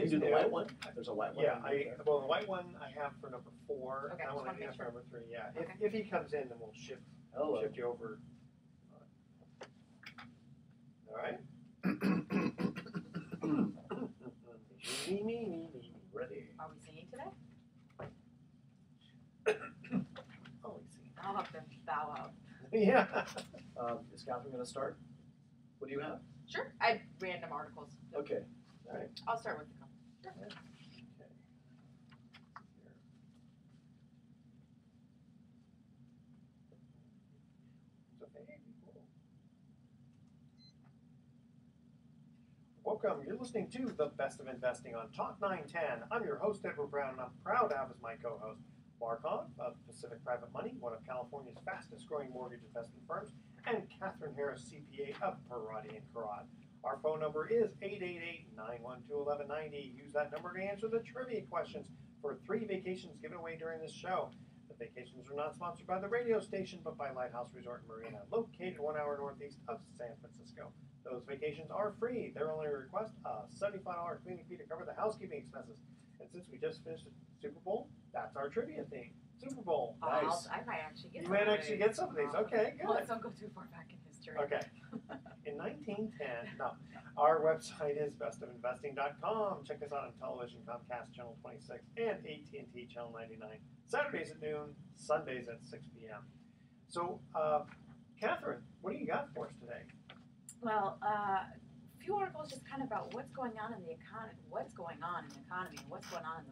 can do the white one. There's a white one. Yeah, well, the white one I have for number 4. Okay, I want to make have for sure. number 3. Yeah, Okay. if he comes in, then we'll shift you over. All right. Me, ready. Are we singing today? Always see. I'll have to bow out. Yeah. Is Kathryn going to start? What do you have? Sure. I random articles. Okay. All right. I'll start with the couple. Sure. Okay. Welcome. You're listening to The Best of Investing on Talk 910. I'm your host, Edward Brown, and I'm proud to have as my co-host Mark Hanf of Pacific Private Money, one of California's fastest-growing mortgage investment firms, and Kathryn Harris, CPA of Parati and Karad. Our phone number is 888-912-1190. Use that number to answer the trivia questions for 3 vacations given away during this show. The vacations are not sponsored by the radio station, but by Lighthouse Resort and Marina, located 1 hour northeast of San Francisco. Those vacations are free. Their only request, a $75 cleaning fee to cover the housekeeping expenses. And since we just finished the Super Bowl, that's our trivia theme. Super Bowl. Nice. I might actually get You some might of actually these. get some of these. Okay, good. Well, let's not go too far back in history. Okay. In 1910, our website is bestofinvesting.com. Check us out on television, Comcast Channel 26 and AT&T Channel 99. Saturdays at noon, Sundays at 6 p.m. So, Kathryn, what do you got for us today? Well, a few articles just kind of about what's going on in the economy, and what's going on in the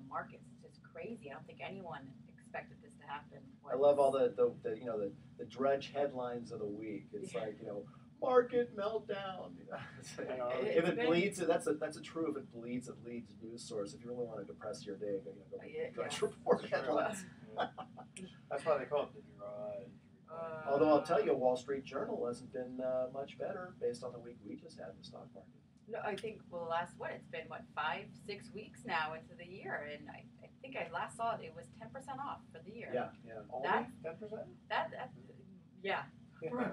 markets. It's just crazy. I don't think anyone expected this to happen. I love all the Drudge headlines of the week. It's like, market meltdown. If it bleeds, that's a true. If it bleeds, it leads news source. If you really want to depress your day, go Drudge report headlines. That's why they call it the Drudge. Although I'll tell you, Wall Street Journal hasn't been much better based on the week we just had in the stock market. No, I think it's been 5-6 weeks now into the year, and I think I last saw it was 10% off for the year. Yeah. Only 10%? Yeah.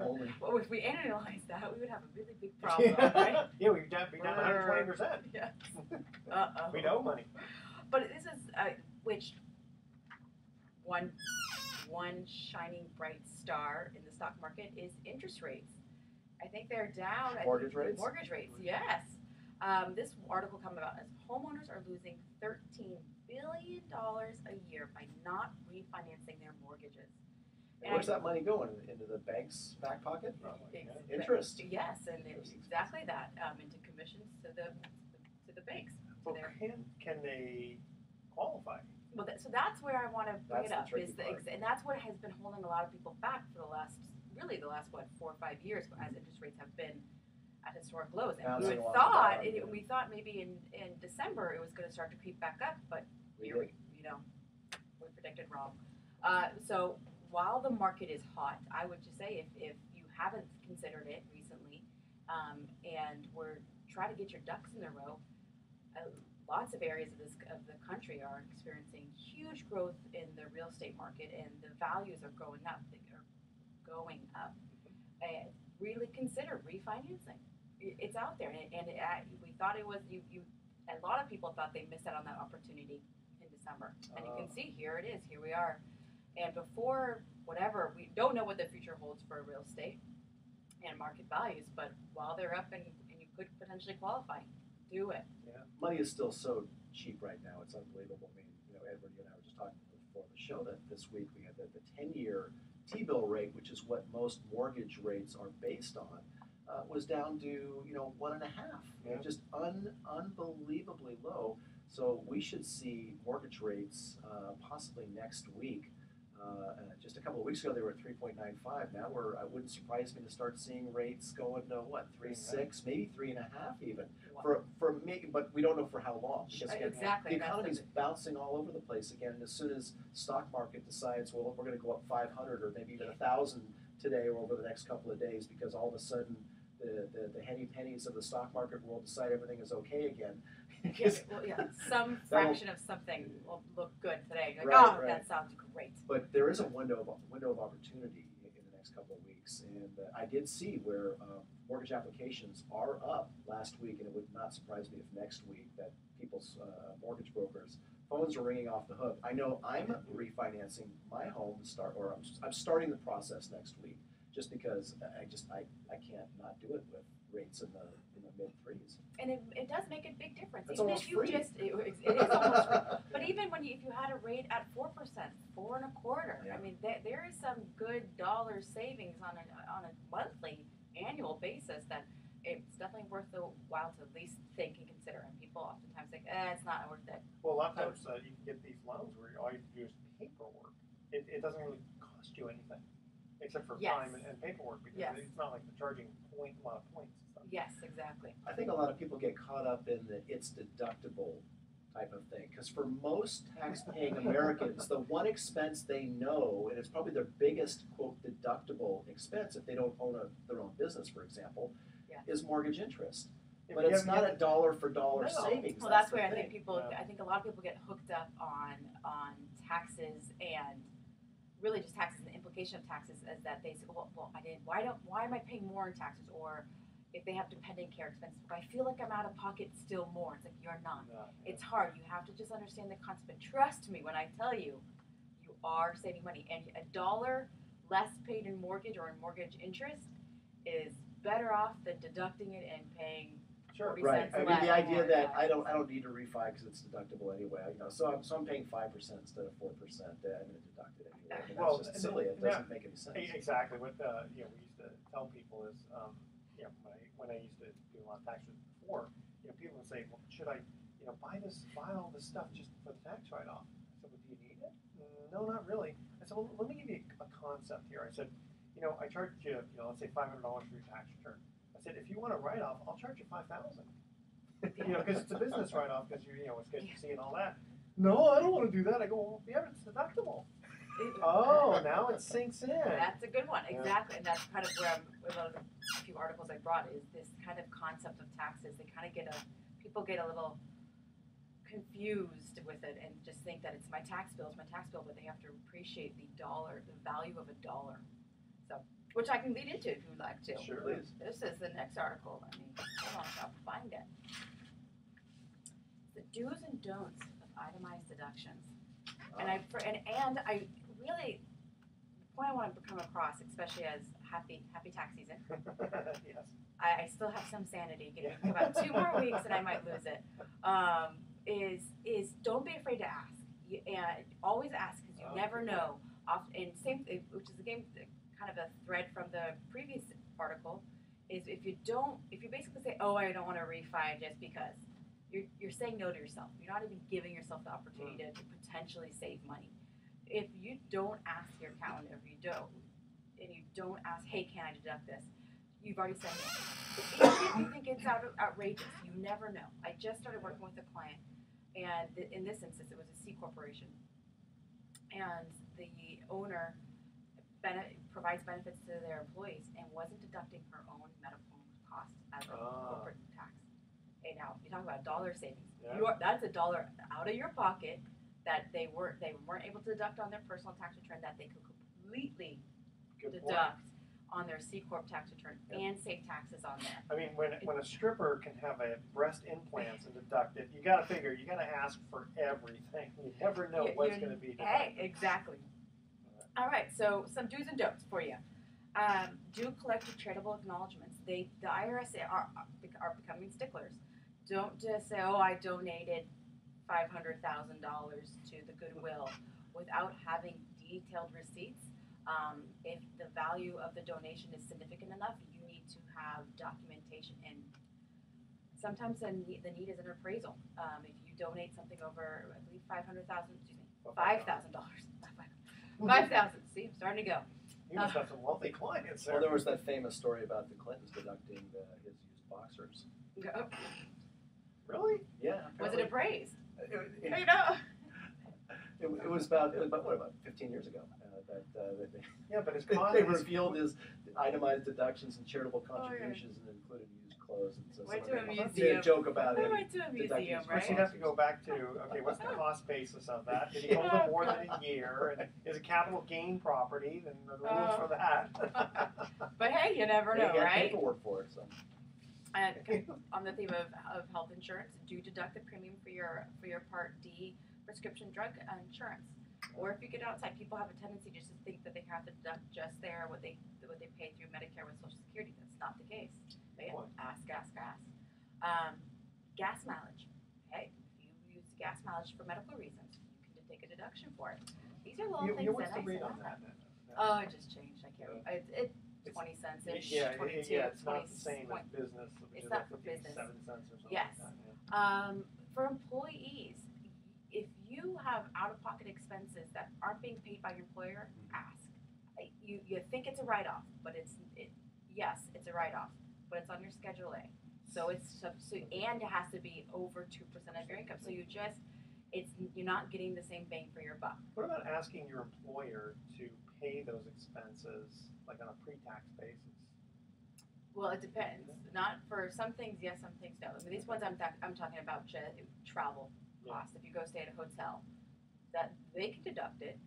Only. Well, if we analyze that, we would have a really big problem, right? Yeah, we've down 120%. Yeah. We know money. But this is which one shining bright star in the stock market is interest rates. I think they're down. Mortgage rates? Mortgage rates, yes. This article comes about as homeowners are losing $13 billion a year by not refinancing their mortgages. And where's that money going? Into the bank's back pocket? Interest. Yes, and it's exactly that. Into commissions to the banks. Well, can they qualify? Well, so that's where I want to bring it up, and that's what has been holding a lot of people back for the last 4 or 5 years, as interest rates have been at historic lows. And we thought maybe in December it was going to start to creep back up, but we predicted wrong. So while the market is hot, I would just say if you haven't considered it recently, and we're trying to get your ducks in a row. Lots of areas of the country are experiencing huge growth in the real estate market, and the values are going up. And really consider refinancing. It's out there, and we thought it was. A lot of people thought they missed out on that opportunity in December, and you can see here it is. Here we are, and before whatever, we don't know what the future holds for real estate and market values. But while they're up, and you could potentially qualify, do it. Money is still so cheap right now. It's unbelievable. I mean, Edward, you and I were just talking before the show that this week we had the 10-year T-bill rate, which is what most mortgage rates are based on, was down to 1.5. Yeah. Just unbelievably low. So we should see mortgage rates possibly next week. Just a couple of weeks ago, they were at 3.95. Now it wouldn't surprise me to start seeing rates going to 3.6, maybe 3.5 even. For me, but we don't know for how long. Because again, exactly. The economy's bouncing all over the place again. And as soon as stock market decides, well, we're going to go up 500 or maybe even 1,000 today or over the next couple of days, because all of a sudden the henny pennies of the stock market will decide everything is okay again. Some fraction of something will look good today. You're like, right. that sounds great. But there is a window of opportunity in the next couple of weeks. And I did see where mortgage applications are up last week, and it would not surprise me if next week that people's mortgage brokers phones are ringing off the hook. I know I'm refinancing my home to start, or I'm starting the process next week, just because I can't not do it with rates in the mid threes. And it does make a big difference. It's even almost if you free. it is almost free. But even if you had a rate at 4%, 4.25%, Yeah. I mean there is some good dollar savings on a monthly, annual basis that it's definitely worth the while to at least think and consider. And people oftentimes think, it's not worth it. Well, a lot of times you can get these loans where all you have to do is paperwork. It doesn't really cost you anything, except for Yes. time and paperwork, because Yes. it's not like they're charging a lot of points and stuff. Yes, exactly. I think a lot of people get caught up in the it's deductible type of thing, because for most tax-paying Americans, the one expense they know, and it's probably their biggest, quote, deductible expense if they don't own their own business, for example, Yeah. is mortgage interest. If But you it's have- not a dollar for dollar No. savings. Well, that's the where I thing. think Yeah. I think a lot of people get hooked up on taxes and really just taxes. And the implication of taxes is that they say, well, why am I paying more in taxes? Or if they have dependent care expenses, I feel like I'm out of pocket still more. It's like you're not. It's hard. You have to just understand the concept. But trust me when I tell you, you are saving money. And a dollar less paid in mortgage or in mortgage interest is better off than deducting it and paying Sure. 40 Right. cents I mean, less the idea more that I taxes. don't need to refi because it's deductible anyway. So I'm paying 5% instead of 4%. I'm going to deduct it anyway. I mean, Well, that's just silly. It doesn't make any sense. Exactly. What we used to tell people is, when I used to do a lot of taxes before, people would say, well, should I, buy all this stuff just for the tax write-off? I said, well, do you need it? No, not really. I said, well, let me give you a concept here. I said, I charge you, let's say $500 for your tax return. I said, if you want a write-off, I'll charge you $5,000. Because it's a business write-off, because it's good to see and all that. No, I don't want to do that. I go, well, yeah, but it's deductible. Oh, now it sinks in. That's a good one, Yeah. exactly, and that's kind of where a few articles I brought is this kind of concept of taxes. They kind of people get a little confused with it and just think that it's my tax bill, but they have to appreciate the value of a dollar. So, which I can lead into if you'd like to. Sure. Please. This is the next article. Hold on, I'll find it. The do's and don'ts of itemized deductions. And I really, the point I want to come across, especially as happy tax season, Yes. I still have some sanity. Give me about 2 more weeks and I might lose it. Is don't be afraid to ask. And always ask because you never know. And which is kind of a thread from the previous article, is if you basically say, oh, I don't want to refi just because, you're saying no to yourself. You're not even giving yourself the opportunity to potentially save money. If you don't ask your accountant, and you don't ask, hey, can I deduct this? You've already said no. Even if you think it's outrageous, you never know. I just started working with a client, and in this instance, it was a C corporation, and the owner provides benefits to their employees and wasn't deducting her own medical costs as a corporate tax. And now you talk about dollar savings. Yeah. That's $1 out of your pocket that they weren't able to deduct on their personal tax return that they could completely Good point. deduct on their C corp tax return and save taxes on there. I mean, when a stripper can have a breast implants and deduct it, you got to figure, you got to ask for everything. You never know what's going to be deducted. Hey, exactly. All right, so some do's and don'ts for you. Do collect your tradable acknowledgments. The IRS are becoming sticklers. Don't just say, oh, I donated $500,000 to the Goodwill without having detailed receipts. If the value of the donation is significant enough, you need to have documentation. And sometimes the need is an appraisal. If you donate something over, I believe $500,000. See, I'm starting to go. You must have some wealthy clients there. Well, there was that famous story about the Clintons deducting his used boxers. Really? Yeah. Was it appraised? It was about 15 years ago that Yeah, but it's they revealed his itemized deductions and charitable contributions and included used clothes. And so Went someone to a made museum. a joke about I it. went to a museum, First, right? you'd have to go back to, okay, what's the cost basis of that? Did he hold it more than a year? And is it capital gain property? Then the rules for that. But hey, you never know, They got right? paperwork for it. So. And on the theme of health insurance, do deduct the premium for your Part D prescription drug insurance. Or if you get outside, people have a tendency just to think that they have to deduct just there what they pay through Medicare with Social Security. That's not the case. They ask. Gas mileage. Okay, if you use gas mileage for medical reasons, you can take a deduction for it. These are little things What's that the I rate said. on that? Oh, it just changed. I can't remember. It's 20 cents ish. Yeah, 22, it's not 20 the same as point. business. Which It's is not like for business. 7 cents or something Yes. like that. For employees, if you have out-of-pocket expenses that aren't being paid by your employer, ask. You think it's a write-off, but yes, it's a write-off, but it's on your Schedule A. So and it has to be over 2% of your income. So you're not getting the same bang for your buck. What about asking your employer to pay those expenses like on a pre-tax basis? Well, it depends. Not for some things, yes, some things no. I mean, these ones I'm talking about travel costs. If you go stay at a hotel, that they can deduct it.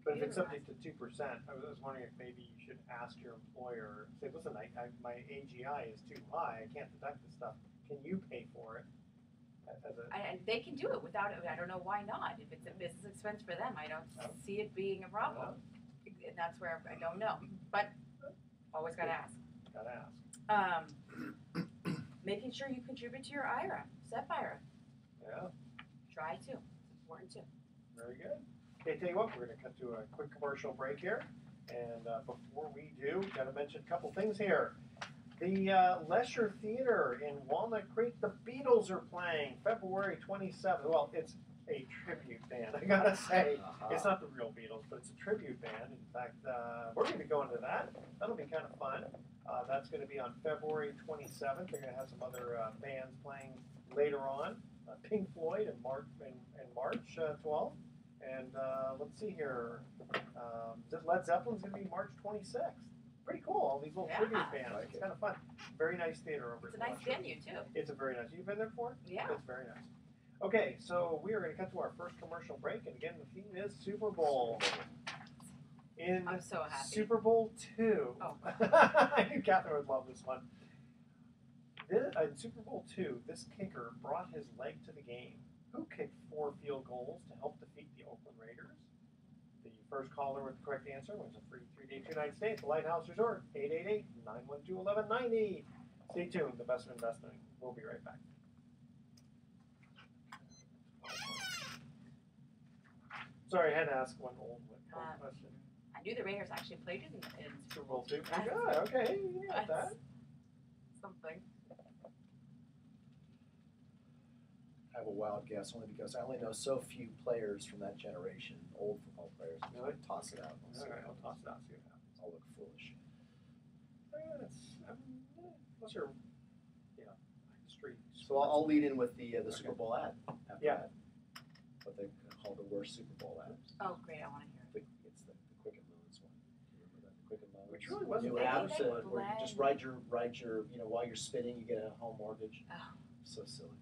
But if it's subject to 2%, I was wondering if maybe you should ask your employer, say, listen, my AGI is too high, I can't deduct this stuff. Can you pay for it? And they can do it without it. I don't know why not. If it's a business expense for them, I don't see it being a problem. And that's where I don't know. But always got to ask. Got to ask. Making sure you contribute to your IRA, SEP IRA. Yeah. Try to. It's important too. Very good. Okay, tell you what, we're going to cut to a quick commercial break here. And before we do, got to mention a couple things here. The Lesher Theater in Walnut Creek, the Beatles are playing February 27th. Well, it's a tribute band, I got to say. It's not the real Beatles, but it's a tribute band. In fact, we're going to go into that. That'll be kind of fun. That's going to be on February 27th. They're going to have some other bands playing later on. Pink Floyd in March 12th. And let's see here. Led Zeppelin's going to be March 26th. Pretty cool. All these little tribute bands. Like It's kind of fun. Very nice theater over It's a at nice Lesher. venue too. It's a very nice. You've been there before? Yeah. It's very nice. Okay, so we are going to cut to our first commercial break, and again, the theme is Super Bowl. In I'm so happy. Super Bowl II. Oh. I knew Kathryn would love this one. In Super Bowl II, this kicker brought his leg to the game. Who kicked 4 field goals to help defeat the Oakland Raiders? The first caller with the correct answer wins a free 3-day 2-night stay at the Lighthouse Resort. 888-912-1190. Stay tuned. The best of investing. We'll be right back. Sorry, I had to ask one old question. I knew the Raiders actually played in Super Bowl II. That's- Good. Okay, you got that. something. I have a wild guess only because I only know so few players from that generation, old football players. So Really? toss it out. All right, I'll toss it out. See what happens. I'll look foolish. Unless you're, street. So I'll lead in with the Super Bowl ad. After Yeah. that. What they call the worst Super Bowl ads. Oh, great! I want to hear it. It's the Quicken Loans one. Do you remember that? The Quicken Loans. Which really wasn't New bad. apps where you just ride your while you're spinning, you get a home mortgage. Oh. So silly.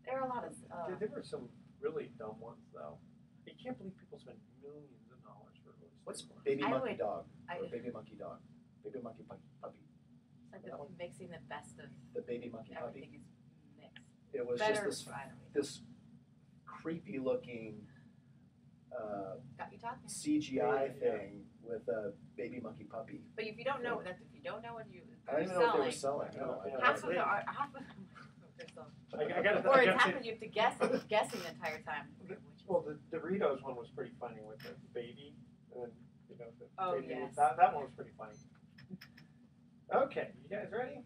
There are a lot of. There were some really dumb ones, though. You can't believe people spend millions of dollars for really What's stupid ones. Baby I Monkey would- Dog? I- Or Baby Monkey Dog? Baby Monkey Puppy. It's like that one? mixing the best of The Baby Monkey Puppy. everything is mixed. It was Better. just I don't know. this creepy looking Got you talking. CGI Yeah. thing with a baby monkey puppy. But if you don't know what you I don't even know what they were selling. No, Yeah, I- half that's of it. them are half of them. They're selling. I gotta Or I it's gotta say, happened. You have to guessing the entire time. Okay, which is- well, the Doritos one was pretty funny with the baby, and then the Oh, baby. yes. That one was pretty funny. Okay, you guys ready?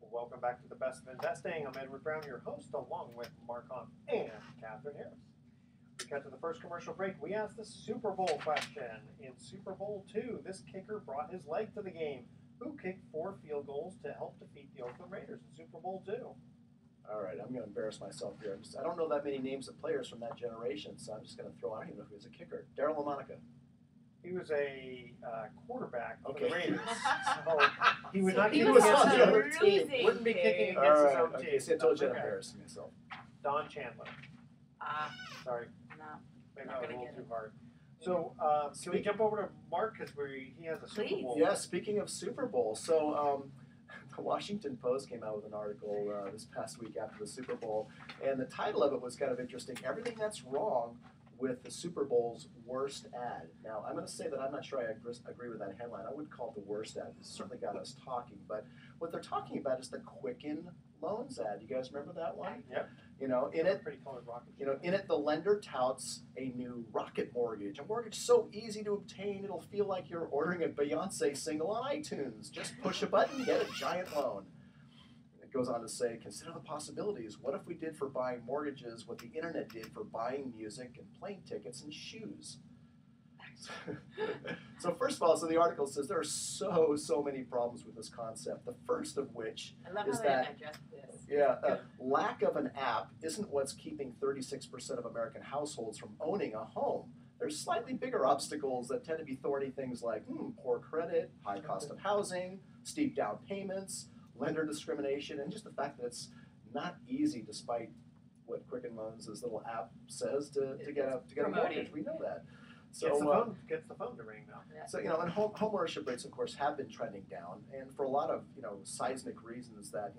Well, welcome back to the Best of Investing. I'm Edward Brown, your host, along with Mark Hanf and Kathryn Harris. We cut to the first commercial break. We asked the Super Bowl question. In Super Bowl II, this kicker brought his leg to the game. Who kicked 4 field goals to help defeat the Oakland Raiders in Super Bowl II? All right, I'm going to embarrass myself here. I don't know that many names of players from that generation, so I'm just going to throw out. I don't even know who was a kicker. Daryl LaMonica. He was a quarterback for Okay. the Raiders, so he would So not he kick was against on his the own other team. team. Wouldn't be kicking All against his right. own Okay. team. See, I told you I'd Okay. embarrass myself. Don Chandler. Sorry, No. maybe Not I was a gonna little get too it. hard. So can we jump over to Mark because he has a Super Please. Bowl? Yeah, speaking of Super Bowl, so the Washington Post came out with an article this past week after the Super Bowl, and the title of it was kind of interesting. Everything that's wrong with the Super Bowl's worst ad. Now, I'm going to say that I'm not sure I agree with that headline. I wouldn't call it the worst ad. It certainly got us talking, but what they're talking about is the Quicken Loans ad. You guys remember that one? Yep. You know, in it, Pretty colored rocket. the lender touts a new rocket mortgage. A mortgage so easy to obtain, it'll feel like you're ordering a Beyonce single on iTunes. Just push a button, get a giant loan. It goes on to say, consider the possibilities. What if we did for buying mortgages what the internet did for buying music and plane tickets and shoes? So first of all, the article says there are so many problems with this concept. The first of which I love is how they that digest this. lack of an app isn't what's keeping 36% of American households from owning a home. There's slightly bigger obstacles that tend to be thorny, things like poor credit, high cost of housing, steep down payments, lender discrimination, and just the fact that it's not easy, despite what Quicken Loans' little app says, to get a mortgage. We know that. So Gets the phone to ring though. Yeah. So, and home ownership rates, of course, have been trending down, and for a lot of, seismic reasons that,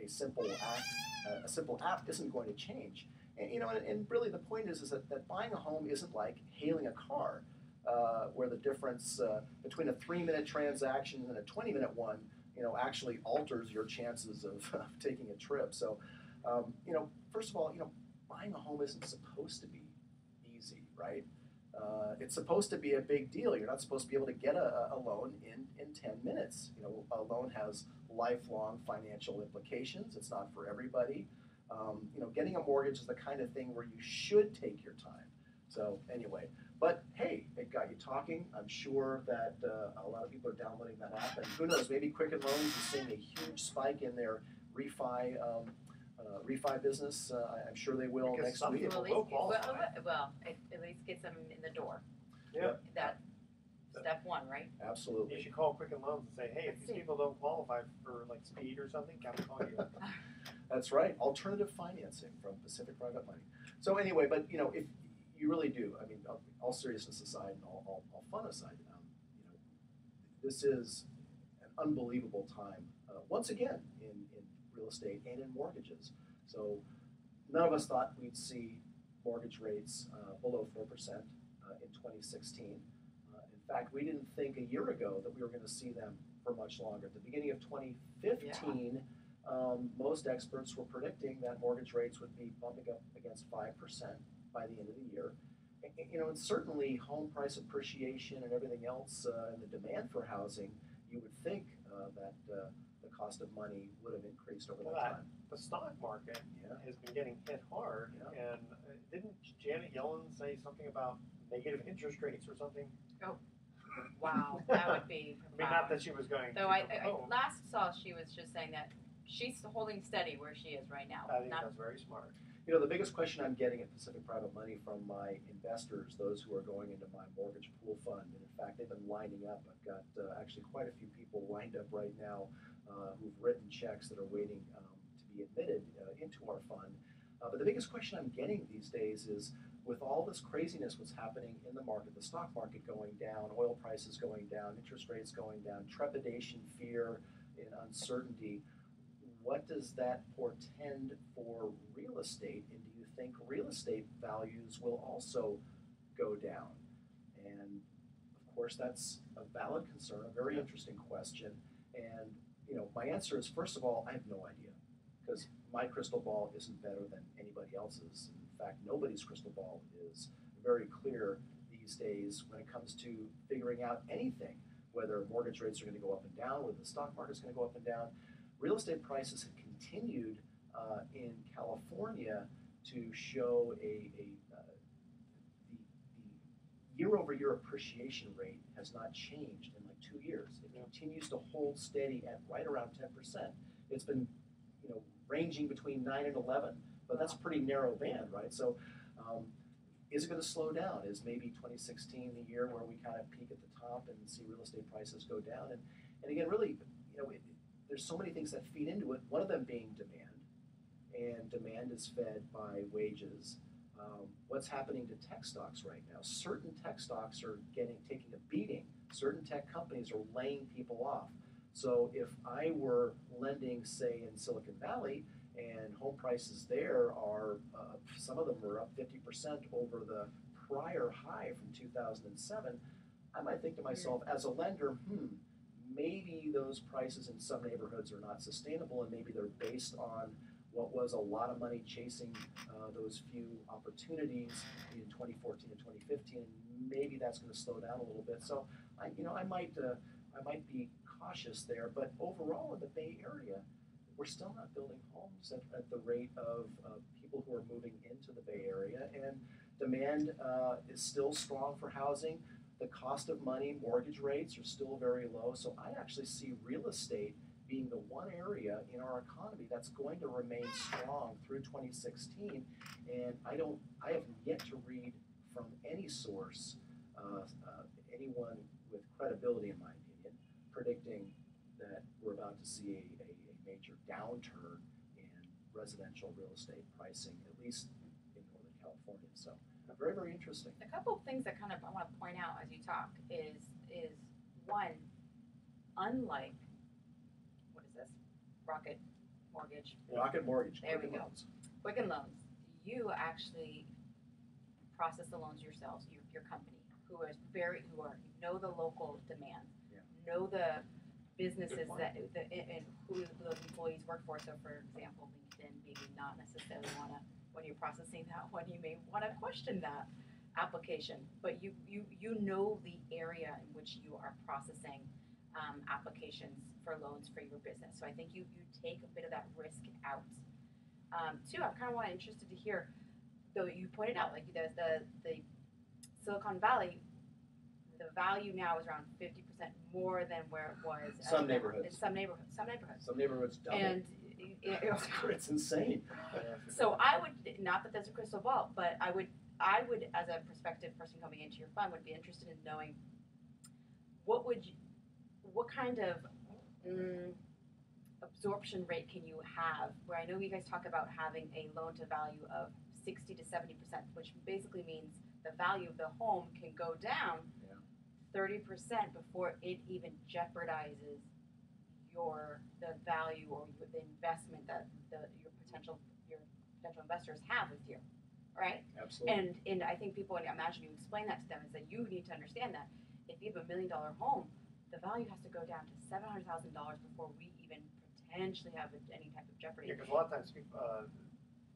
a simple app isn't going to change. And, and really the point is that buying a home isn't like hailing a car, where the difference between a 3-minute transaction and a 20-minute one, actually alters your chances of taking a trip. So, first of all, buying a home isn't supposed to be easy, right? It's supposed to be a big deal. You're not supposed to be able to get a loan in 10 minutes. A loan has lifelong financial implications. It's not for everybody. Getting a mortgage is the kind of thing where you should take your time. So anyway, but hey, it got you talking. I'm sure that a lot of people are downloading that app, and who knows, maybe Quicken Loans is seeing a huge spike in their refi business. I'm sure they will Because next some week. people will qualify. At least gets them in the door. Yeah. That's step one, right? Absolutely. You should call Quicken Loans and say, hey, if these people don't qualify for like speed or something, can I call you? That's right. Alternative financing from Pacific Private Money. So anyway, but if you really do, I mean, all seriousness aside and all fun aside, this is an unbelievable time once again in real estate and in mortgages. So none of us thought we'd see mortgage rates below 4% in 2016. In fact, we didn't think a year ago that we were going to see them for much longer. At the beginning of 2015, most experts were predicting that mortgage rates would be bumping up against 5% by the end of the year. And certainly home price appreciation and everything else and the demand for housing, you would think that the cost of money would have increased over that time. The stock market has been getting hit hard, and didn't Janet Yellen say something about negative interest rates or something? Oh, wow, that would be. I mean, not that she was going. Though I last saw she was just saying that she's holding steady where she is right now. I think that's very smart. The biggest question I'm getting at Pacific Private Money from my investors, those who are going into my mortgage pool fund, and in fact, they've been lining up. I've got actually quite a few people lined up right now who've written checks that are waiting to be admitted into our fund. But the biggest question I'm getting these days is, with all this craziness, what's happening in the market, the stock market going down, oil prices going down, interest rates going down, trepidation, fear, and uncertainty, what does that portend for real estate? And do you think real estate values will also go down? And of course, that's a valid concern, a very interesting question. And my answer is, first of all, I have no idea, because my crystal ball isn't better than anybody else's. In fact, nobody's crystal ball is very clear these days when it comes to figuring out anything, whether mortgage rates are going to go up and down, whether the stock market's going to go up and down. Real estate prices have continued in California to show the year-over-year appreciation rate has not changed in like 2 years. It continues to hold steady at right around 10%. It's been ranging between 9 and 11, but that's a pretty narrow band, right? So is it going to slow down? Is maybe 2016 the year where we kind of peak at the top and see real estate prices go down? And again, really, there's so many things that feed into it. One of them being demand, and demand is fed by wages. What's happening to tech stocks right now? Certain tech stocks are taking a beating. Certain tech companies are laying people off. So if I were lending, say, in Silicon Valley, and home prices there are, some of them are up 50% over the prior high from 2007, I might think to myself, as a lender, maybe those prices in some neighborhoods are not sustainable, and maybe they're based on what was a lot of money chasing those few opportunities in 2014 and 2015. Maybe that's going to slow down a little bit. So I might be cautious there. But overall, in the Bay Area, we're still not building homes at the rate of people who are moving into the Bay Area, and demand is still strong for housing. The cost of money, mortgage rates are still very low. So I actually see real estate being the one area in our economy that's going to remain strong through 2016. And I have yet to read from any source, anyone with credibility, in my opinion, predicting that we're about to see a major downturn in residential real estate pricing, at least in Northern California. So very, very interesting. A couple of things that I want to point out as you talk is one, unlike, what is this? Rocket Mortgage. Rocket Mortgage. There we go. Loans. Quicken Loans. You actually process the loans yourselves, your company, who know the local demand, know the businesses and who those employees work for. So, for example, LinkedIn maybe not necessarily want to, when you're processing that one, you may want to question that application. But you know the area in which you are processing applications for loans for your business. So I think you take a bit of that risk out. Two, I'm kind of interested to hear, though you pointed out, like the Silicon Valley, the value now is around 50% more than where it was. Some neighborhoods. In some neighborhoods. Some neighborhoods double. And it's insane. So I would, not that there's a crystal ball, but I would, as a prospective person coming into your fund, would be interested in knowing what kind of absorption rate can you have, where I know you guys talk about having a loan to value of 60 to 70%, which basically means the value of the home can go down 30% before it even jeopardizes the value or the investment that your potential investors have with you, right? Absolutely. And I think people, and I imagine you explain that to them, is that you need to understand that if you have $1 million home, the value has to go down to $700,000 before we even potentially have any type of jeopardy. Yeah, because a lot of times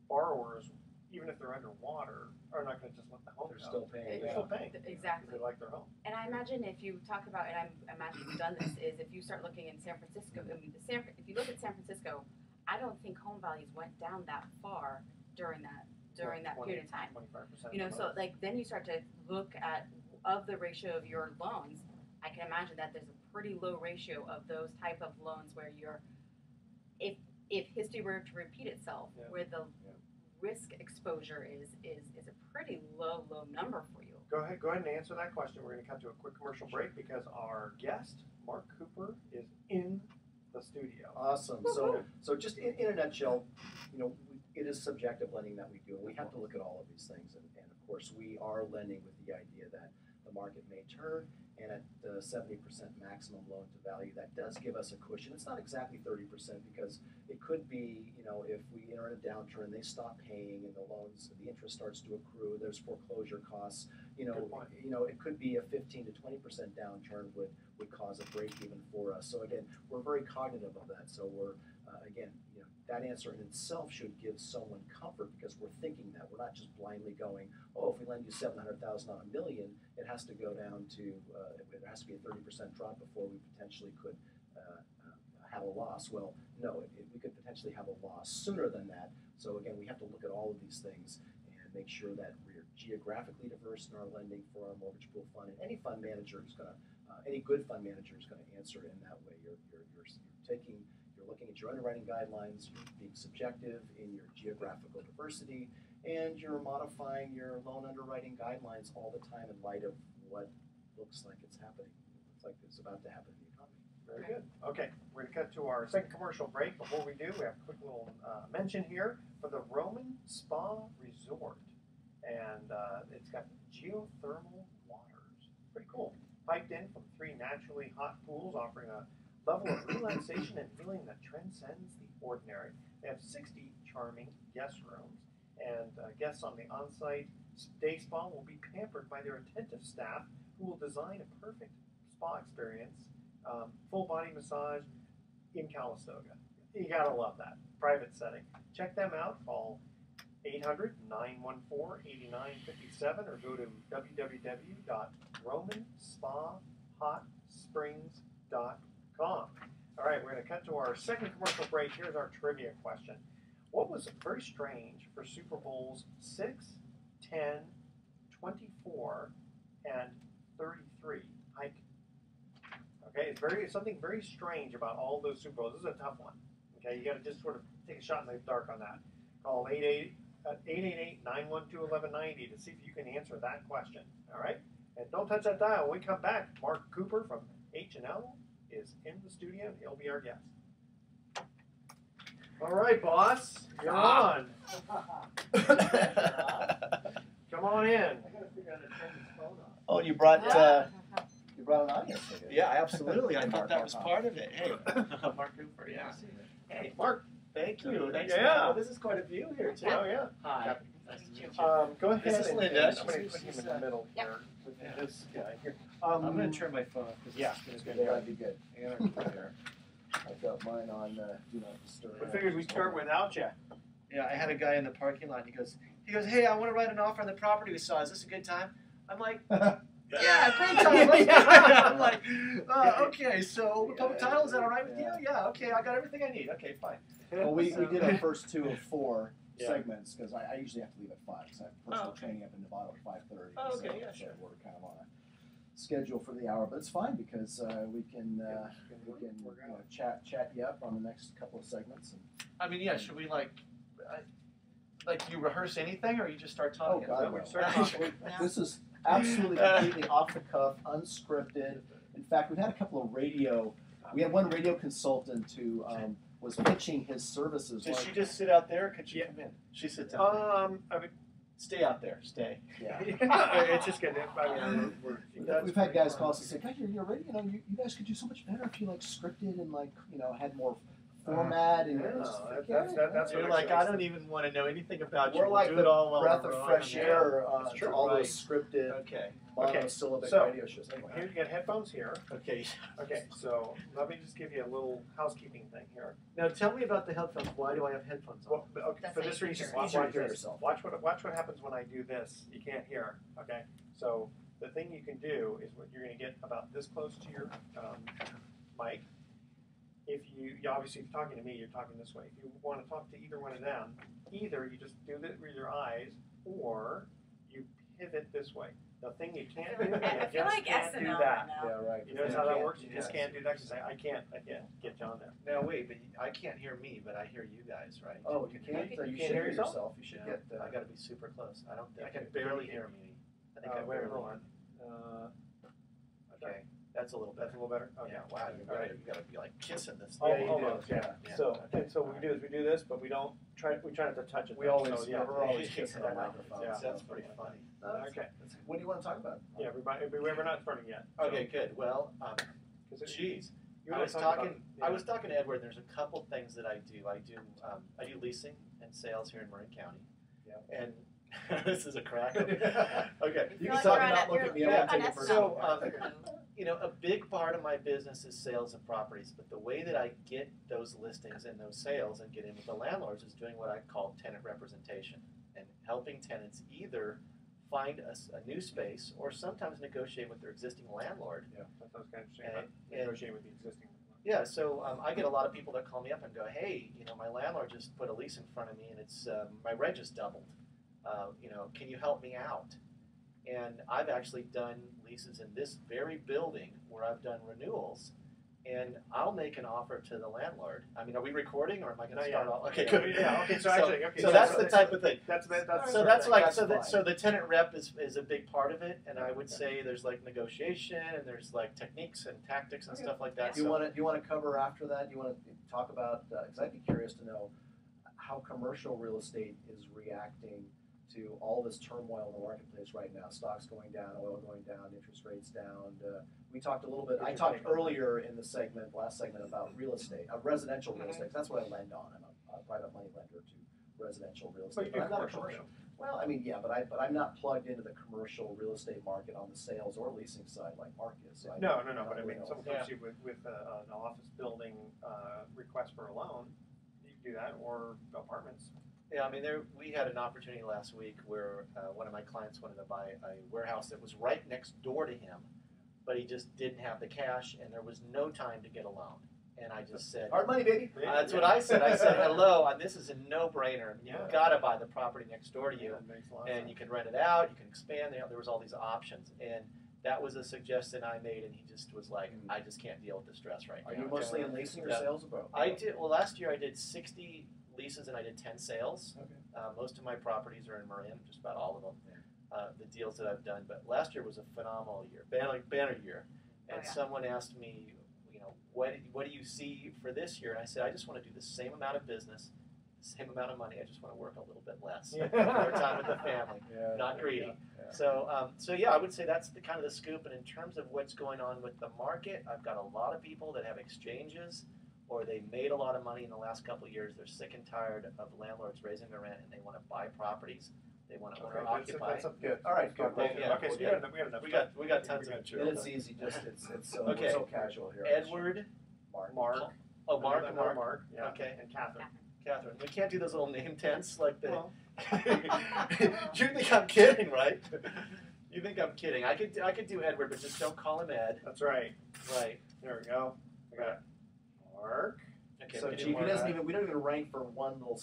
borrowers, even if they're underwater, are not going to just let the home They're go. still paying. They're still paying. Exactly. Because they like their home. And I imagine if you talk about, and I imagine you've done this, is if you start looking in San Francisco, if you look at San Francisco, I don't think home values went down that far during that period of time. 25%. So like then you start to look at, of the ratio of your loans, I can imagine that there's a pretty low ratio of those type of loans where if history were to repeat itself, where the risk exposure is a pretty low number for you. Go ahead and answer that question. We're going to cut to a quick commercial break because our guest, Mark Cooper, is in the studio. Awesome. So just in a nutshell, it is subjective lending that we do, and we have to look at all of these things. And of course, we are lending with the idea that the market may turn, and at the 70% maximum loan to value, that does give us a cushion. It's not exactly 30% because it could be, if we enter in a downturn, they stop paying, and the interest starts to accrue. There's foreclosure costs. It could be a 15 to 20% downturn would cause a break even for us. So again, we're very cognitive of that. So we're that answer in itself should give someone comfort because we're thinking that we're not just blindly going, if we lend you $700,000 on $1 million, it has to go down to there has to be a 30% drop before we potentially could have a loss. Well, no, we could potentially have a loss sooner than that. So again, we have to look at all of these things and make sure that we're geographically diverse in our lending for our mortgage pool fund. And any fund manager is going to, any good fund manager is going to answer in that way. You're looking at your underwriting guidelines, you're being subjective in your geographical diversity, and you're modifying your loan underwriting guidelines all the time in light of what looks like it's happening. Looks like it's about to happen in the economy. Very good. Okay, we're going to cut to our second commercial break. Before we do, we have a quick little mention here for the Roman Spa Resort. And it's got geothermal waters. Pretty cool. Piped in from 3 naturally hot pools, offering a level of relaxation and healing that transcends the ordinary. They have 60 charming guest rooms, and guests on the on-site day spa will be pampered by their attentive staff, who will design a perfect spa experience, full body massage in Calistoga. You gotta love that private setting. Check them out. Call 800-914-8957 or go to www.romanspahotsprings.com. All right, we're going to cut to our second commercial break. Here's our trivia question. What was very strange for Super Bowls 6, 10, 24, and 33? Hike. Okay, it's something very strange about all those Super Bowls. This is a tough one. Okay, you got to just sort of take a shot in the dark on that. Call 888-912-1190 to see if you can answer that question. All right? And don't touch that dial. When we come back, Mark Cooper from H&L is in the studio, and he'll be our guest. All right, boss. You're on. Come on in. I gotta figure out how to turn this phone off. Oh, you brought You brought an audience today. yeah, absolutely. I Mark, thought that Mark, was Mark. part of it. Hey, Mark Cooper, yeah. Hey, Mark. Thank you. Thanks. Yeah. Oh, this is quite a view here too. Oh, yeah. Hi. Nice to meet you. Go ahead. This is and- Linda. I'm going to put him in the middle Yep. here with Yeah. this guy here. I'm going to turn my phone off because Yeah, it's it's going good. to That'd be good. be anarchy there. I've got mine on Do Not Disturb. We figured we'd start without you. Yeah, I had a guy in the parking lot. He goes, hey, I want to write an offer on the property we saw. Is this a good time? I'm like, yeah, great time. Let's do it. I'm like, okay, so the public title, is that all right with you? Yeah, okay, I got everything I need. Okay, fine. Well, we did our first 2 of 4 Yeah. segments because I usually have to leave at 5 because I have personal okay. training up in Nevada at 5:30. Oh, okay, yeah, so sure. we're kind of on a schedule for the hour, but it's fine because we can chat you up on the next couple of segments. And, I mean, yeah, should we like you rehearse anything or you just start oh talking? God, we no. start talking. This is absolutely completely off the cuff, unscripted. In fact, we've had a couple of we had one radio consultant who was pitching his services. Does like- she just sit out there or could she Yeah. come in? She sits out there. I mean, Stay out there. Stay. Yeah. it's just good. I mean, We've had guys call us and say, "God, you're ready. You guys could do so much better if you scripted and had more format and Yeah, just that's You're what like, actually I don't even want to know anything about you. We're We'll like do the it all while breath we're of on fresh the air That's to true. all Right. those scripted Okay. monosyllabic so- radio shows. Anyway. Here you got headphones here. Okay. Okay, so let me just give you a little housekeeping thing here. Now tell me about the headphones. Why do I have headphones on? Well, okay, That's for how this you reason, hear watch, yourself. watch Hear this. yourself. Watch what happens when I do this. You can't hear. Okay, so the thing you can do is what you're going to get about this close to your mic. If you obviously, if you're talking to me, you're talking this way. If you want to talk to either one of them, either you just do it with your eyes, or you pivot this way. The thing you can't do, you I feel just like can't do SNL that. now. Yeah, right. You notice You how that can't- works? You just yes. can't do that because I can't get you on there. Now wait, but I can't hear me, but I hear you guys, right? Oh, you can't. You You can't should hear hear yourself? yourself. You should Yeah, get. I got to be super close. I can Okay. barely hear me. I think I Wait, barely. hold on. Okay, that's a little better. That's a little better. Okay. Yeah. Wow, you All right. got to be like kissing this. Yeah, thing. you do. Yeah. Yeah. So, Okay. and so what we do is we do this, but we don't try. We try not to touch it. We though. always, So, yeah. we're always kissing our microphones. Yeah. That's pretty funny. Okay. What do you want to talk about? Yeah, we're not starting yet. So, Okay, good. Well, 'cause it- geez, you I wanna was talk talking. about- yeah. I was talking to Edward. There's a couple things that I do. I do leasing and sales here in Marin County. Yeah. And this is a crack. Okay. You You feel can like talk you're and not on look a- at me. you're I on won't take it SNL. personally. So, a big part of my business is sales of properties, but the way that I get those listings and those sales and get in with the landlords is doing what I call tenant representation and helping tenants either find a new space or sometimes negotiate with their existing landlord. Yeah, that sounds kind of interesting. And- about and- negotiating with the existing. Yeah, so I get a lot of people that call me up and go, hey, my landlord just put a lease in front of me and it's my rent just doubled. Can you help me out? And I've actually done leases in this very building where I've done renewals and I'll make an offer to the landlord. I mean, are we recording, or am I going to No, start yeah. off? Okay, good. Yeah, okay, so actually, okay. So that's the type of thing. That's So that's like That's so fine. that so the tenant rep is a big part of it, and I would Okay. say there's like negotiation and there's like techniques and tactics and Okay. stuff like that. Do you want to cover after that? Do you want to talk about? Because I'd be curious to know how commercial real estate is reacting to all this turmoil in the marketplace right now. Stocks going down, oil going down, interest rates down. We talked a little bit. I talked earlier in the last segment, about real estate, residential real estate. 'Cause that's what I lend on. I'm a private money lender to residential real But estate. you do I'm not a commercial. Well, I mean, yeah, but I'm not plugged into the commercial real estate market on the sales or leasing side like Mark is. So No, don't but I really mean, know. someone comes to you with an office building request for a loan, you can do that, or apartments. Yeah, I mean, we had an opportunity last week where one of my clients wanted to buy a warehouse that was right next door to him, but he just didn't have the cash, and there was no time to get a loan. And I just said, Hard money, baby. that's what I said. I said, hello, this is a no-brainer. You've Yeah. got to buy the property next door to you, That makes a lot of and sense. you can rent it out, you can expand. There was all these options, and that was a suggestion I made, and he just was like, I just can't deal with the stress right Are now. you mostly in leasing or Yeah. sales or both? I did, well, last year I did 60 leases and I did 10 sales. Okay. Most of my properties are in Marin, just about all of them, the deals that I've done. But last year was a phenomenal year, banner year. And Oh, yeah. someone asked me, what do you see for this year? And I said, I just want to do the same amount of business, the same amount of money. I just want to work a little bit less, Yeah. more time with the family, Yeah, not greedy. yeah. So yeah, I would say that's the kind of the scoop. And in terms of what's going on with the market, I've got a lot of people that have exchanges, or they made a lot of money in the last couple of years. They're sick and tired of landlords raising their rent, and they want to buy properties. They want to owner occupy. Good. All right. Good. Well, yeah, Okay, so we'll we got enough. We got tons of And material. it's easy. Just it's so Okay. we're so casual here. Edward, Mark. oh Mark, Another Mark, Mark. Yeah. Okay. And Kathryn. Catherine. We can't do those little name tents like the. Well, You think I'm kidding, right? You think I'm kidding? I could do Edward, but just don't call him Ed. that's right. Right. There we go. We got Mark. Okay. So we can Chief, do Mark. we don't even rank for one little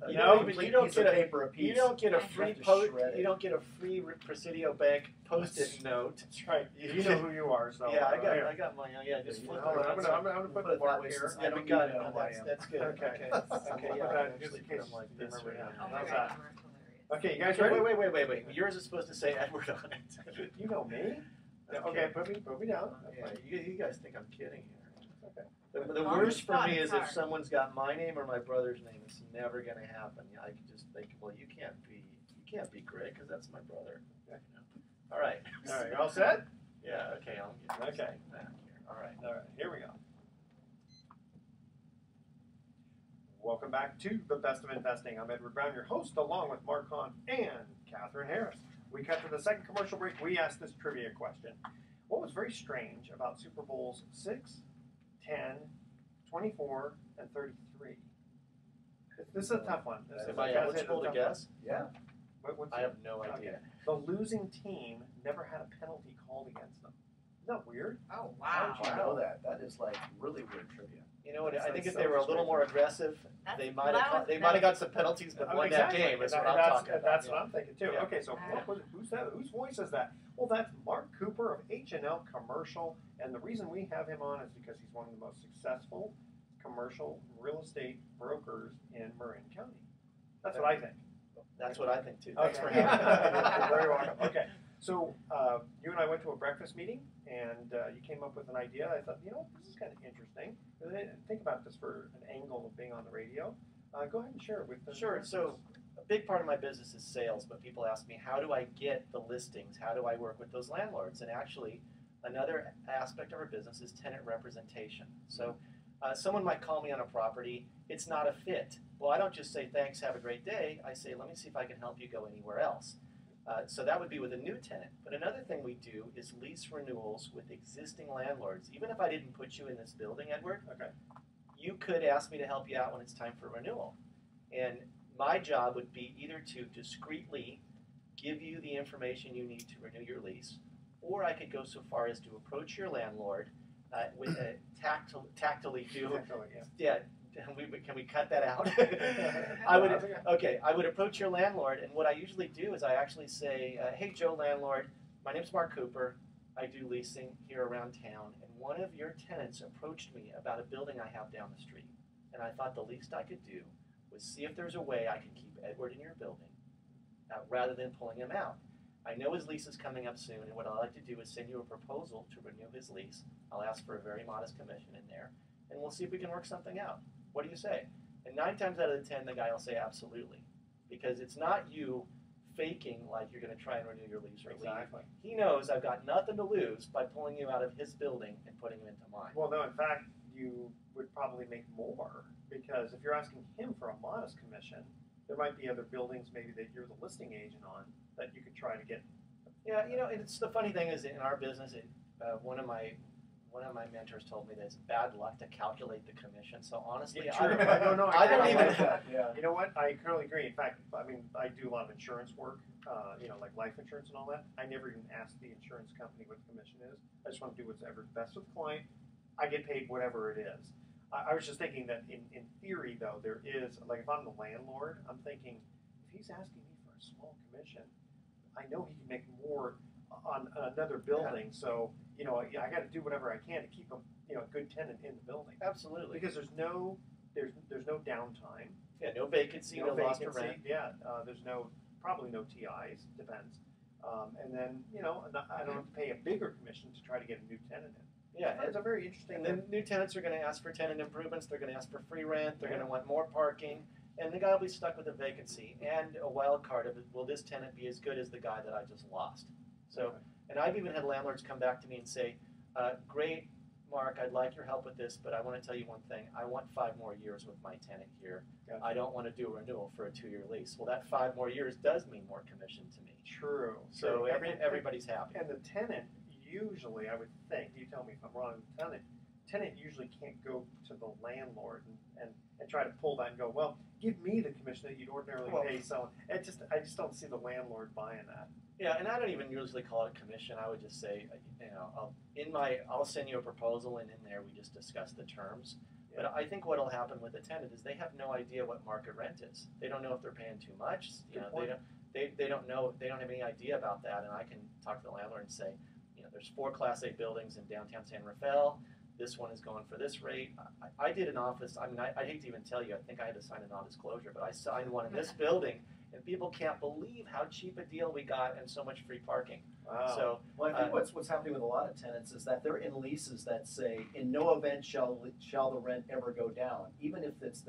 You No, don't complete even- piece of paper a piece. You don't get a You free have to post. shred it. You don't get a free Presidio Bank Post-it note. That's right. You know who you are, so. Yeah, I here. got my just Yeah, flip Hold on, it. I'm gonna put the Mark here. Yeah, we got it. No, who I am. that's good. Okay. Okay. I'll Okay. put Yeah. that I just actually in put case them like you this. remember right him. Oh now. my How's God, that? you were hilarious. Okay, you guys Okay, ready? wait. Yours is supposed to say Edward on it. You know me. Okay, put me down. That's Yeah, fine. you guys think I'm kidding here. Okay. The On the worst for spot, me it's is if hard. someone's got my name or my brother's name. It's never going to happen. I could just think, well, you can't be Greg because that's my brother. Okay. You know? All right. All right, you all set? Yeah. Okay. I'll get this Okay. thing back here. All right. All right, here we go. Welcome back to The Best of Investing. I'm Edward Brown, your host, along with Mark Hanf and Kathryn Harris. We cut to the second commercial break. We asked this trivia question. What was very strange about Super Bowls 6, 10, 24, and 33? This is a tough one. Am I eligible to guess? Yeah. What's I have no idea. The losing team never had a penalty called against them. Isn't that weird? Oh, How wow. did you know that? That is like really weird trivia. You know what? That's I think like if they so were a little more aggressive, That's- they might that have was- they might have got some penalties, but won Exactly. that game. Is And what I'm that's, talking about. That's yeah. what I'm thinking too. Yeah. Okay, so who's that? Whose voice is that? Well, that's Mark Cooper of H&L Commercial, and the reason we have him on is because he's one of the most successful commercial real estate brokers in Marin County. That's what I think. That's what I think too. Thanks for Okay. having me. You're very welcome. Okay, so you and I went to a breakfast meeting, and you came up with an idea. I thought, this is kind of interesting. Think about this for an angle of being on the radio. Go ahead and share it with the Sure. So a big part of my business is sales, but people ask me, how do I get the listings? How do I work with those landlords? And actually, another aspect of our business is tenant representation. So someone might call me on a property. It's not a fit. Well, I don't just say, thanks, have a great day. I say, let me see if I can help you go anywhere else. So that would be with a new tenant. But another thing we do is lease renewals with existing landlords. Even if I didn't put you in this building, Edward, Okay. you could ask me to help you out when it's time for renewal. And my job would be either to discreetly give you the information you need to renew your lease, or I could go so far as to approach your landlord with a tactily do. Yeah. Can we cut that out? I would approach your landlord, and what I usually do is I actually say, hey, Joe landlord, my name's Mark Cooper. I do leasing here around town, and one of your tenants approached me about a building I have down the street. And I thought the least I could do was see if there's a way I could keep Edward in your building rather than pulling him out. I know his lease is coming up soon, and what I'd like to do is send you a proposal to renew his lease. I'll ask for a very modest commission in there, and we'll see if we can work something out. What do you say? And 9 times out of the 10, the guy will say absolutely. Because it's not you faking like you're going to try and renew your lease or Exactly. leave. He knows I've got nothing to lose by pulling you out of his building and putting you into mine. Well, no, in fact, you would probably make more, because if you're asking him for a modest commission, there might be other buildings maybe that you're the listing agent on that you could try to get. Yeah, you know, it's the funny thing is in our business, one of my mentors told me that it's bad luck to calculate the commission. So honestly, Yeah, I true. don't, No, I don't I even. like that. Yeah. You know what? I currently agree. In fact, I mean, I do a lot of insurance work, like life insurance and all that. I never even ask the insurance company what the commission is. I just want to do whatever's best with the client. I get paid whatever it is. I was just thinking that in theory, though, there is, like if I'm the landlord, I'm thinking, if he's asking me for a small commission, I know he can make more on another building. Yeah. So, you know, I got to do whatever I can to keep him, you know, a good tenant in the building. Absolutely. Because there's no downtime. Yeah, no vacancy, no loss to rent. Yeah, there's probably no TIs, depends. And then, you know, I don't have to pay a bigger commission to try to get a new tenant in. Yeah, it's a very interesting. And then new tenants are going to ask for tenant improvements. They're going to ask for free rent. They're going to want more parking, and the guy will be stuck with a vacancy and a wild card of will this tenant be as good as the guy that I just lost? So, and I've even had landlords come back to me and say, "Great, Mark, I'd like your help with this, but I want to tell you one thing. I want 5 more years with my tenant here. Gotcha. I don't want to do a renewal for a 2-year lease." Well, that 5 more years does mean more commission to me. True. So everybody's happy. And the tenant usually, I would think, you tell me if I'm wrong, tenant usually can't go to the landlord and try to pull that and go, well, give me the commission that you'd ordinarily pay. So I just don't see the landlord buying that. Yeah, and I don't even usually call it a commission. I would just say, you know, I'll send you a proposal, and in there we just discuss the terms. Yeah. But I think what'll happen with a tenant is they have no idea what market rent is. They don't know if they're paying too much. You know, they don't know. They don't have any idea about that. And I can talk to the landlord and say, you know, there's 4 Class A buildings in downtown San Rafael. This one is going for this rate. I did an office. I mean, I hate to even tell you. I think I had to sign a non-disclosure, but I signed one in this building. And people can't believe how cheap a deal we got and so much free parking. Wow. So, well, I think what's happening with a lot of tenants is that they're in leases that say, in no event shall the rent ever go down, even if it's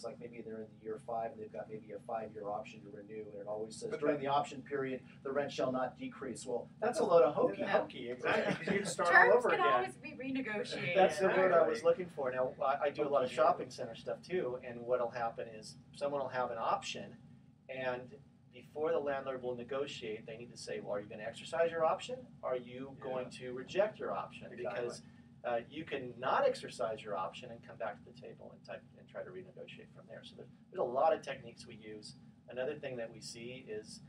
like maybe they're in the year 5 and they've got maybe a 5-year option to renew, and it always says during the option period the rent shall not decrease. Well, that's a load of hokey. Hokey, exactly. Because you can start Terms all over can again. always be renegotiated. That's the word I was looking for. Now, I do a lot of shopping center stuff too, and what'll happen is someone will have an option, and before the landlord will negotiate, they need to say, well, are you going to exercise your option? Are you going to reject your option? Exactly. Because you can not exercise your option and come back to the table and try to renegotiate from there. So there's a lot of techniques we use. Another thing that we see is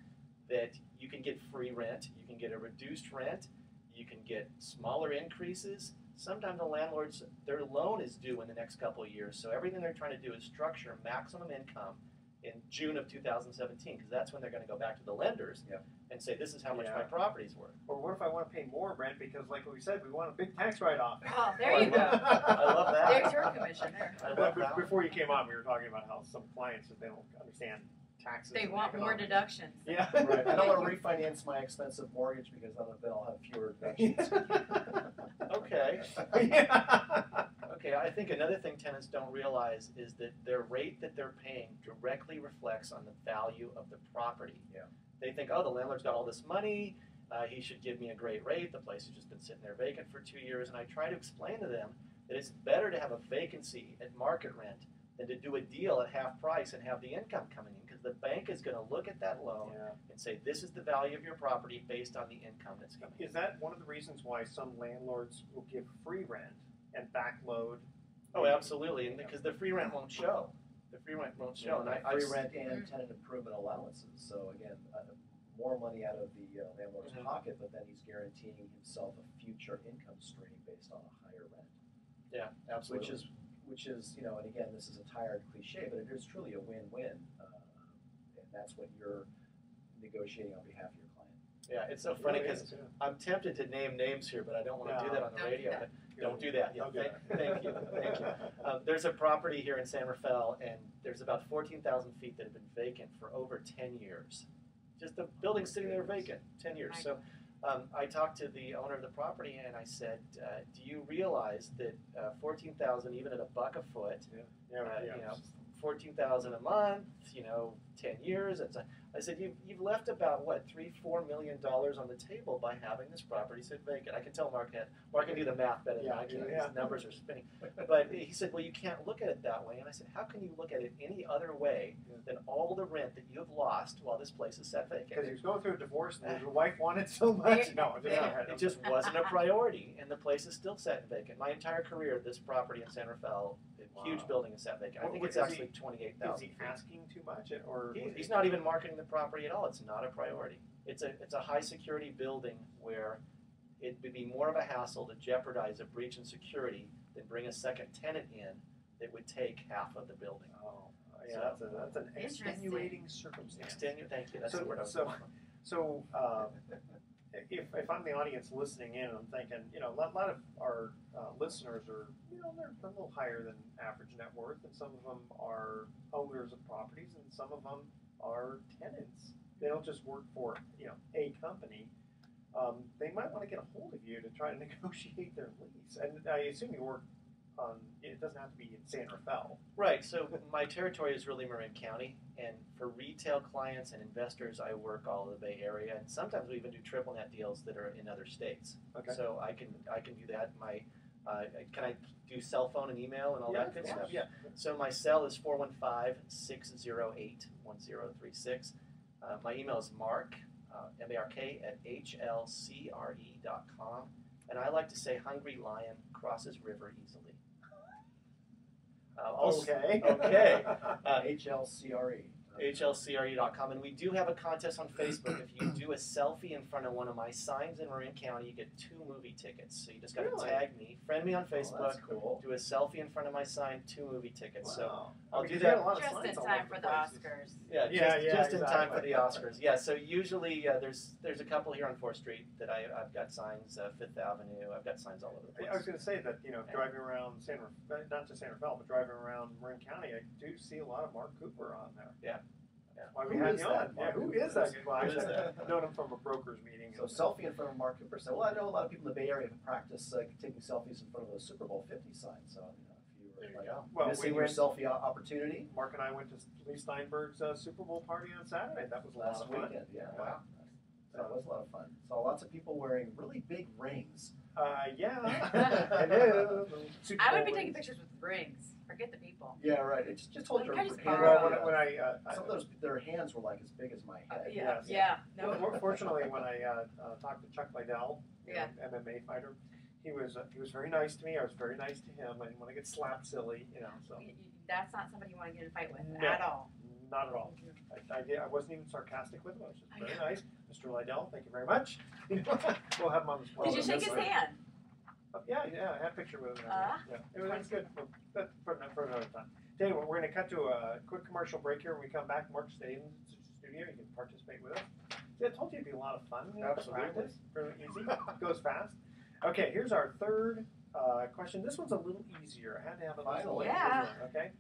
that you can get free rent, you can get a reduced rent, you can get smaller increases. Sometimes the landlords, their loan is due in the next couple of years, so everything they're trying to do is structure maximum income in June of 2017, because that's when they're going to go back to the lenders and say, this is how much my property's worth. Or what if I want to pay more rent because, like we said, we want a big tax write-off? Oh, there you go. I love that. There's your commission there. I love that. Before you came on, we were talking about how some clients, they don't understand taxes. They want more deductions. Yeah. Right. I don't want to refinance my expensive mortgage because then I'll have fewer deductions. Okay. Yeah. Okay, I think another thing tenants don't realize is that their rate that they're paying directly reflects on the value of the property. Yeah. They think, oh, the landlord's got all this money, he should give me a great rate, the place has just been sitting there vacant for 2 years, and I try to explain to them that it's better to have a vacancy at market rent than to do a deal at half price and have the income coming in, because the bank is going to look at that loan and say, this is the value of your property based on the income that's coming in. Is that one of the reasons why some landlords will give free rent and backload? Oh, absolutely, and because the free rent won't show. The free rent won't show. And free rent and tenant improvement allowances. So again, more money out of the landlord's pocket, but then he's guaranteeing himself a future income stream based on a higher rent. Yeah, absolutely. Which is, you know, and again, this is a tired cliche, but it is truly a win-win, and that's what you're negotiating on behalf of your client. Yeah, it's so funny because I'm tempted to name names here, but I don't want to do that on the Don't do radio. that. Don't do that. Yeah, Don't do that. Thank you. Thank you. There's a property here in San Rafael, and there's about 14,000 feet that have been vacant for over 10 years. Just the building sitting there vacant, 10 years. So I talked to the owner of the property, and I said, do you realize that 14,000, even at $1 a foot, you know, 14,000 a month, 10 years. I said, you've left about what, $3-4 million on the table by having this property sit vacant. I can tell Mark can do the math better than I can. His numbers are spinning. But he said, well, you can't look at it that way. And I said, how can you look at it any other way than all the rent that you have lost while this place is sat vacant? Because he was going through a divorce and his wife wanted so much. No, it just wasn't a priority, and the place is still sat vacant. My entire career, this property in San Rafael, a huge building is sat vacant. I think it's actually 28,000. Is he asking too much, or he's not even marketing the property at all? It's not a priority. It's a high security building where it would be more of a hassle to jeopardize a breach in security than bring a second tenant in that would take half of the building. Oh, yeah, that's an extenuating circumstance. Thank you. That's the word I was looking for. So, if I'm the audience listening in, I'm thinking, a lot of our listeners are, they're a little higher than average net worth, and some of them are owners of properties, and some of them are tenants. They don't just work for, a company. They might want to get a hold of you to try to negotiate their lease. And I assume you work on, it doesn't have to be in San Rafael. Right, so my territory is really Marin County, and for retail clients and investors, I work all of the Bay Area, and sometimes we even do triple net deals that are in other states. Okay. So I can do that. Can I do cell phone and email and all that good stuff? Yeah. So my cell is 415-608-1036. My email is mark, M-A-R-K, at hlcre.com. And I like to say hungry lion crosses river easily. Okay. Okay. HLCRE. HLCRE.com. And we do have a contest on Facebook. If you do a selfie in front of one of my signs in Marin County, you get 2 movie tickets. So you just got to tag me, friend me on Facebook, that's cool. do a selfie in front of my sign, 2 movie tickets. Wow. So I'll do Just that. Just in time for the Oscars. Yeah, just in time for exactly. the Oscars. Yeah, so usually there's a couple here on 4th Street that I've got signs, 5th Avenue. I've got signs all over the place. I was going to say that, driving around not just San Rafael, but driving around Marin County, I do see a lot of Mark Cooper on there. Yeah. Why we Who had is you that on? Mark Who Cooper? is that? Well, Who is that? I've known him from a broker's meeting. So selfie in front of Mark Cooper. So, well, I know a lot of people in the Bay Area have practiced taking selfies in front of the Super Bowl 50 sign. So, if you were missing your selfie opportunity. Mark and I went to Lee Steinberg's Super Bowl party on Saturday. That was a Last lot of fun. weekend. Yeah, wow. That was a lot of fun. Saw lots of people wearing really big rings. Yeah. I know. I would be taking pictures with rings. Forget the people. Yeah, right. It just hold your Can I just hand. borrow? Well, when some of those, their hands were like as big as my head. No. Fortunately, when I talked to Chuck Liddell, MMA fighter, he was very nice to me. I was very nice to him. I didn't want to get slapped silly, So That's not somebody you want to get in a fight with No. at all. not at all. I wasn't even sarcastic with him. I was just very nice, Mr. Liddell. Thank you very much. We'll have him on the spot. Did you shake his hand? Yeah, I had a picture with him. It was good. That's for another time. Tell you what, we're going to cut to a quick commercial break here. When we come back, Mark, stay in the studio. You can participate with us. Yeah, I told you it'd be a lot of fun. Absolutely. Practice. Really easy. Goes fast. Okay, here's our third question. This one's a little easier. I had to have a little Yeah. easier, okay?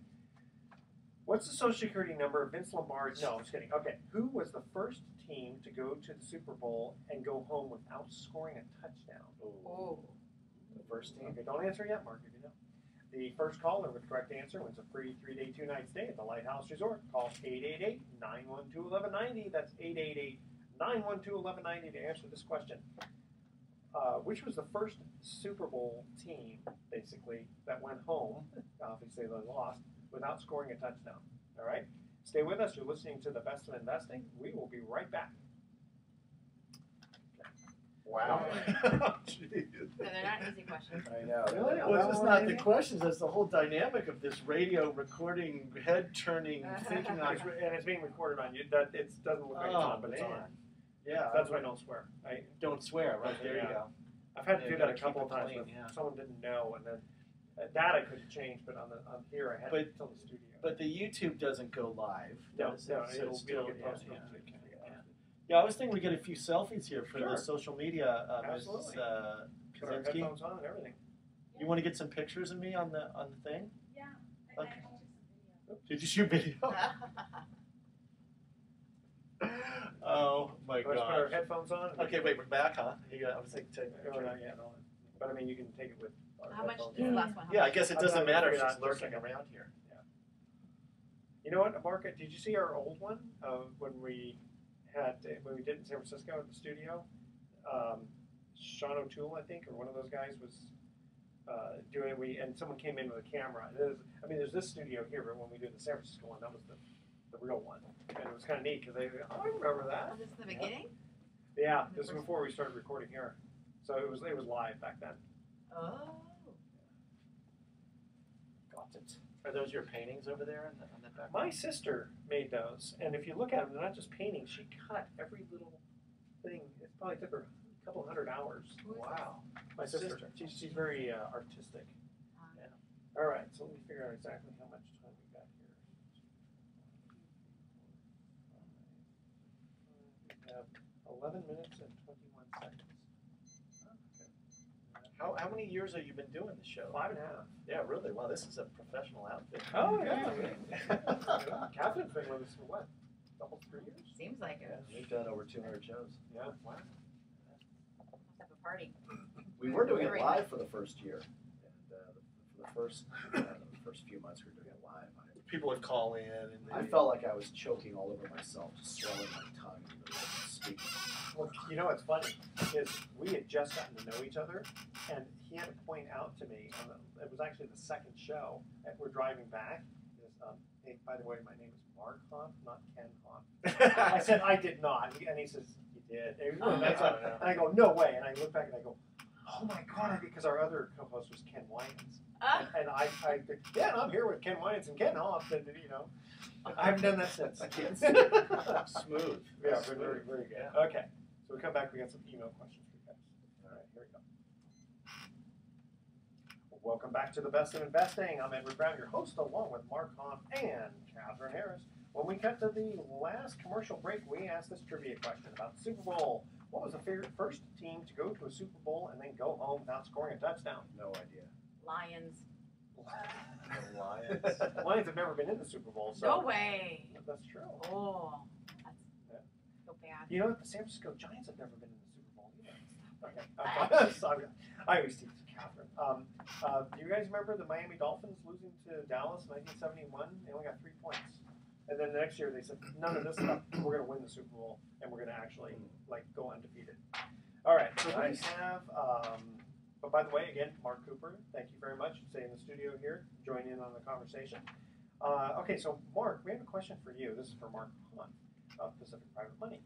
What's the social security number of Vince Lombardi? No, I'm just kidding. Okay, who was the first team to go to the Super Bowl and go home without scoring a touchdown? Oh. The first team. Okay, don't answer yet, Mark, if you know. The first caller with the correct answer wins a free 3-day, 2-night stay at the Lighthouse Resort. Call 888-912-1190. That's 888-912-1190 to answer this question. Which was the first Super Bowl team, basically, that went home, obviously they lost, without scoring a touchdown? All right? Stay with us. You're listening to The Best of Investing. We will be right back. Wow. So they're not easy questions. I know. Really? Well, it's just not the questions. It's the whole dynamic of this radio recording, head-turning, thinking on. And it's being recorded on you. That it doesn't look like it's on, but it's on. Yeah. That's why I don't swear. Don't swear, right? There you go. I've had to do that a keep couple it of times. clean, When someone didn't know, and then that I couldn't change, but on here I had to tell the studio. But the YouTube doesn't go live. No, does it? it'll still, get posted. Yeah, I was thinking we get a few selfies here for Sure. the social media. Absolutely. Mrs. Put our Kaczynski. headphones on and everything. You want to get some pictures of me on the thing? Yeah. Okay. Did you shoot video? Oh my Let's put our gosh. headphones on. Okay, wait, we're back, huh? I was like, No, not yet. No. But I mean, you can take it with our How much headphones is the on. last one? How yeah, I much? guess it I'm doesn't not matter if figuring she's out lurking for a second. around here. You know what, Mark? Did you see our old one when we did in San Francisco at the studio? Sean O'Toole, I think, or one of those guys was doing it. And someone came in with a camera. There's this studio here, but when we did the San Francisco one, that was the real one, and it was kind of neat because I remember that. Was this the beginning? Yeah, this was before we started recording here, so it was live back then. Oh. Got it. Are those your paintings over there on the back? My sister made those, and if you look at them, they're not just paintings. She cut every little thing. It probably took her a couple hundred hours. Who is Wow. My sister. Sister. She's very artistic. Yeah. All right, so let me figure out exactly how much time we got here. We have 11 minutes and 21 seconds. How many years have you been doing the show? 5.5. Yeah, really? Wow, this is a professional outfit. Oh, yeah. Kathryn's been with us for what? Almost 3 years? Seems like it. We've done over 200 shows. Yeah. Wow. Must have a party. We were doing it Very live for the first year, and for the first few months we were doing it live. People would call in and I felt like I was choking all over myself, just swelling my tongue, and really wasn't speaking. Well, you know what's funny is we had just gotten to know each other, and he had to point out to me. It was actually the second show, and we're driving back. Hey, by the way, my name is Mark Hanf, not Ken Hanf. I said I did not, and he says you did. And I go no way, and I look back and I go, oh my god, because our other co-host was Ken Winans. And I yeah, I'm here with Ken Winans and Ken Hanf, and I haven't done that since. I can't Smooth. Yeah, very, very good. Yeah. Okay, so we come back. We got some email questions for you guys. All right, here we go. Welcome back to the Best of Investing. I'm Edward Brown, your host, along with Mark Hanf and Kathryn Harris. When we cut to the last commercial break, we asked this trivia question about the Super Bowl. What was the first team to go to a Super Bowl and then go home without scoring a touchdown? No idea. Lions. The Lions. Lions have never been in the Super Bowl, so No way. that's true. Oh, that's Yeah. so bad. You know what? The San Francisco Giants have never been in the Super Bowl either. Okay. I always tease Kathryn. Do you guys remember the Miami Dolphins losing to Dallas in 1971? They only got 3 points. And then the next year they said, none of this stuff. We're going to win the Super Bowl, and we're going to actually go undefeated. All right. So Nice. we have. But by the way, again, Mark Cooper, thank you very much. Stay in the studio here, join in on the conversation. Okay, so Mark, we have a question for you. This is for Mark Hunt of Pacific Private Money.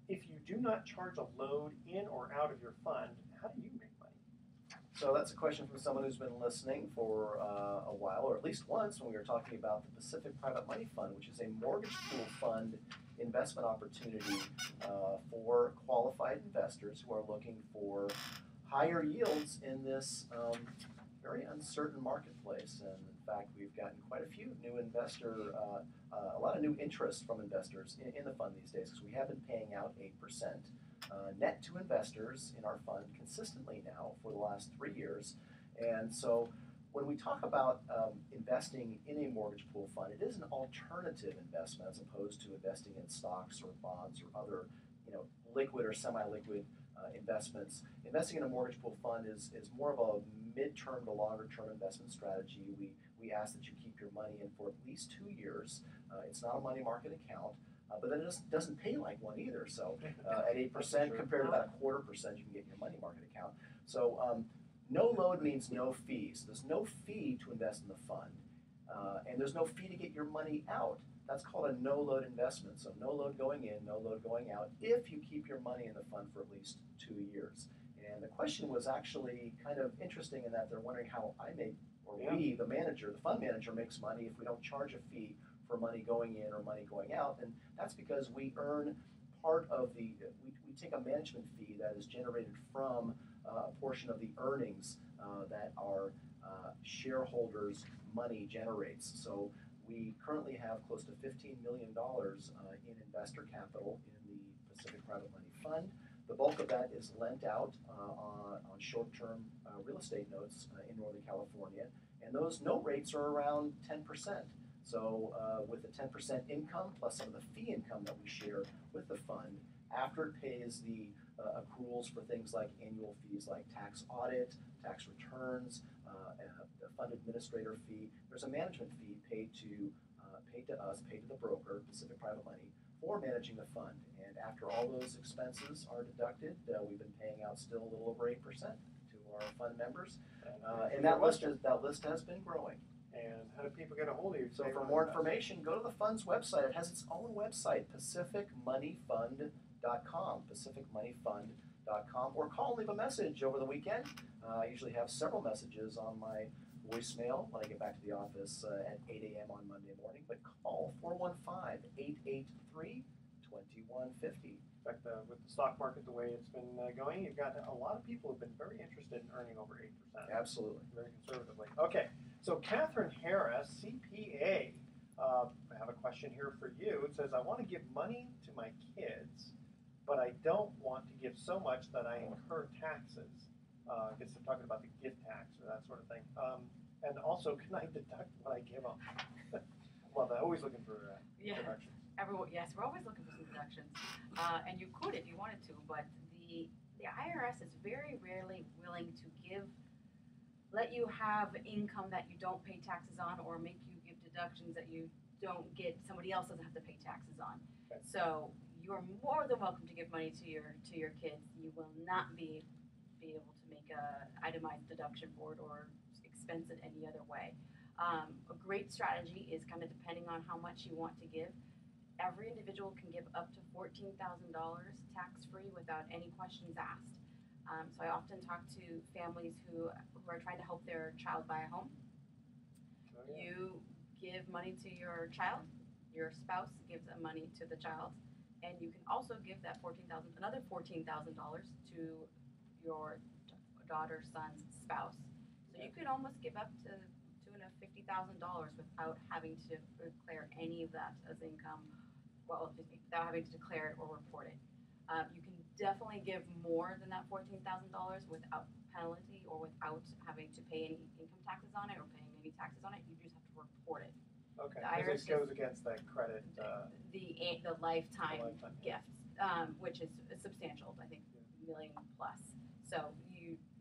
If you do not charge a load in or out of your fund, how do you make money? So that's a question from someone who's been listening for a while, or at least once, when we were talking about the Pacific Private Money Fund, which is a mortgage pool fund investment opportunity for qualified investors who are looking for higher yields in this very uncertain marketplace. And in fact, we've gotten quite a few new a lot of new interest from investors in the fund these days, because we have been paying out 8% net to investors in our fund consistently now for the last 3 years. And so when we talk about investing in a mortgage pool fund, it is an alternative investment as opposed to investing in stocks or bonds or other liquid or semi-liquid investments. Investing in a mortgage pool fund is more of a mid-term to longer-term investment strategy. We ask that you keep your money in for at least 2 years. It's not a money market account, but then it doesn't pay like one either. So at 8% compared to that 0.25%, you can get in your money market account. So no load means no fees. There's no fee to invest in the fund, and there's no fee to get your money out. That's called a no-load investment. So no load going in, no load going out, if you keep your money in the fund for at least 2 years. And the question was actually kind of interesting in that they're wondering how I make, or we, the manager, the fund manager, makes money if we don't charge a fee for money going in or money going out. And that's because we earn part of we take a management fee that is generated from a portion of the earnings that our shareholders' money generates. So we currently have close to $15 million in investor capital in the Pacific Private Money Fund. The bulk of that is lent out on short-term real estate notes in Northern California, and those note rates are around 10%. So with the 10% income plus some of the fee income that we share with the fund, after it pays the accruals for things like annual fees like tax audit, tax returns, the fund administrator fee, there's a management fee paid to us, paid to the broker, Pacific Private Money, for managing the fund. And after all those expenses are deducted, we've been paying out still a little over 8% to our fund members. And that list has been growing. And how do people get a hold of you? So for more information, go to the fund's website. It has its own website, pacificmoneyfund.com, pacificmoneyfund.com, or call and leave a message over the weekend. I usually have several messages on my voicemail when I get back to the office at 8 a.m. on Monday morning, but call 415-883-2150. In fact, with the stock market the way it's been going, you've got a lot of people who have been very interested in earning over 8%. Absolutely. Very conservatively. Okay, so Kathryn Harris, CPA, I have a question here for you. It says, I want to give money to my kids, but I don't want to give so much that I incur taxes. I guess they're talking about the gift tax or that sort of thing. And also, can I deduct what I give them? Well, they're always looking for deductions. Yes, we're always looking for some deductions, and you could if you wanted to, but the IRS is very rarely willing to let you have income that you don't pay taxes on, or make you give deductions that you don't get. Somebody else doesn't have to pay taxes on. Okay. So you are more than welcome to give money to your kids. You will not be able to make a itemized deduction for it or expense it any other way. A great strategy is kind of depending on how much you want to give. Every individual can give up to $14,000 tax-free without any questions asked. So I often talk to families who are trying to help their child buy a home. Oh, yeah. You give money to your child, your spouse gives money to the child, and you can also give that another $14,000 to your daughter, son's spouse. So you could almost give up to $250,000 without having to declare any of that as income. Well, without having to declare it or report it. You can definitely give more than that $14,000 without penalty or without having to pay any income taxes on it or paying any taxes on it. You just have to report it. Okay, The because IRS it goes against that credit. The lifetime yeah. gift, which is substantial, I think, million plus. So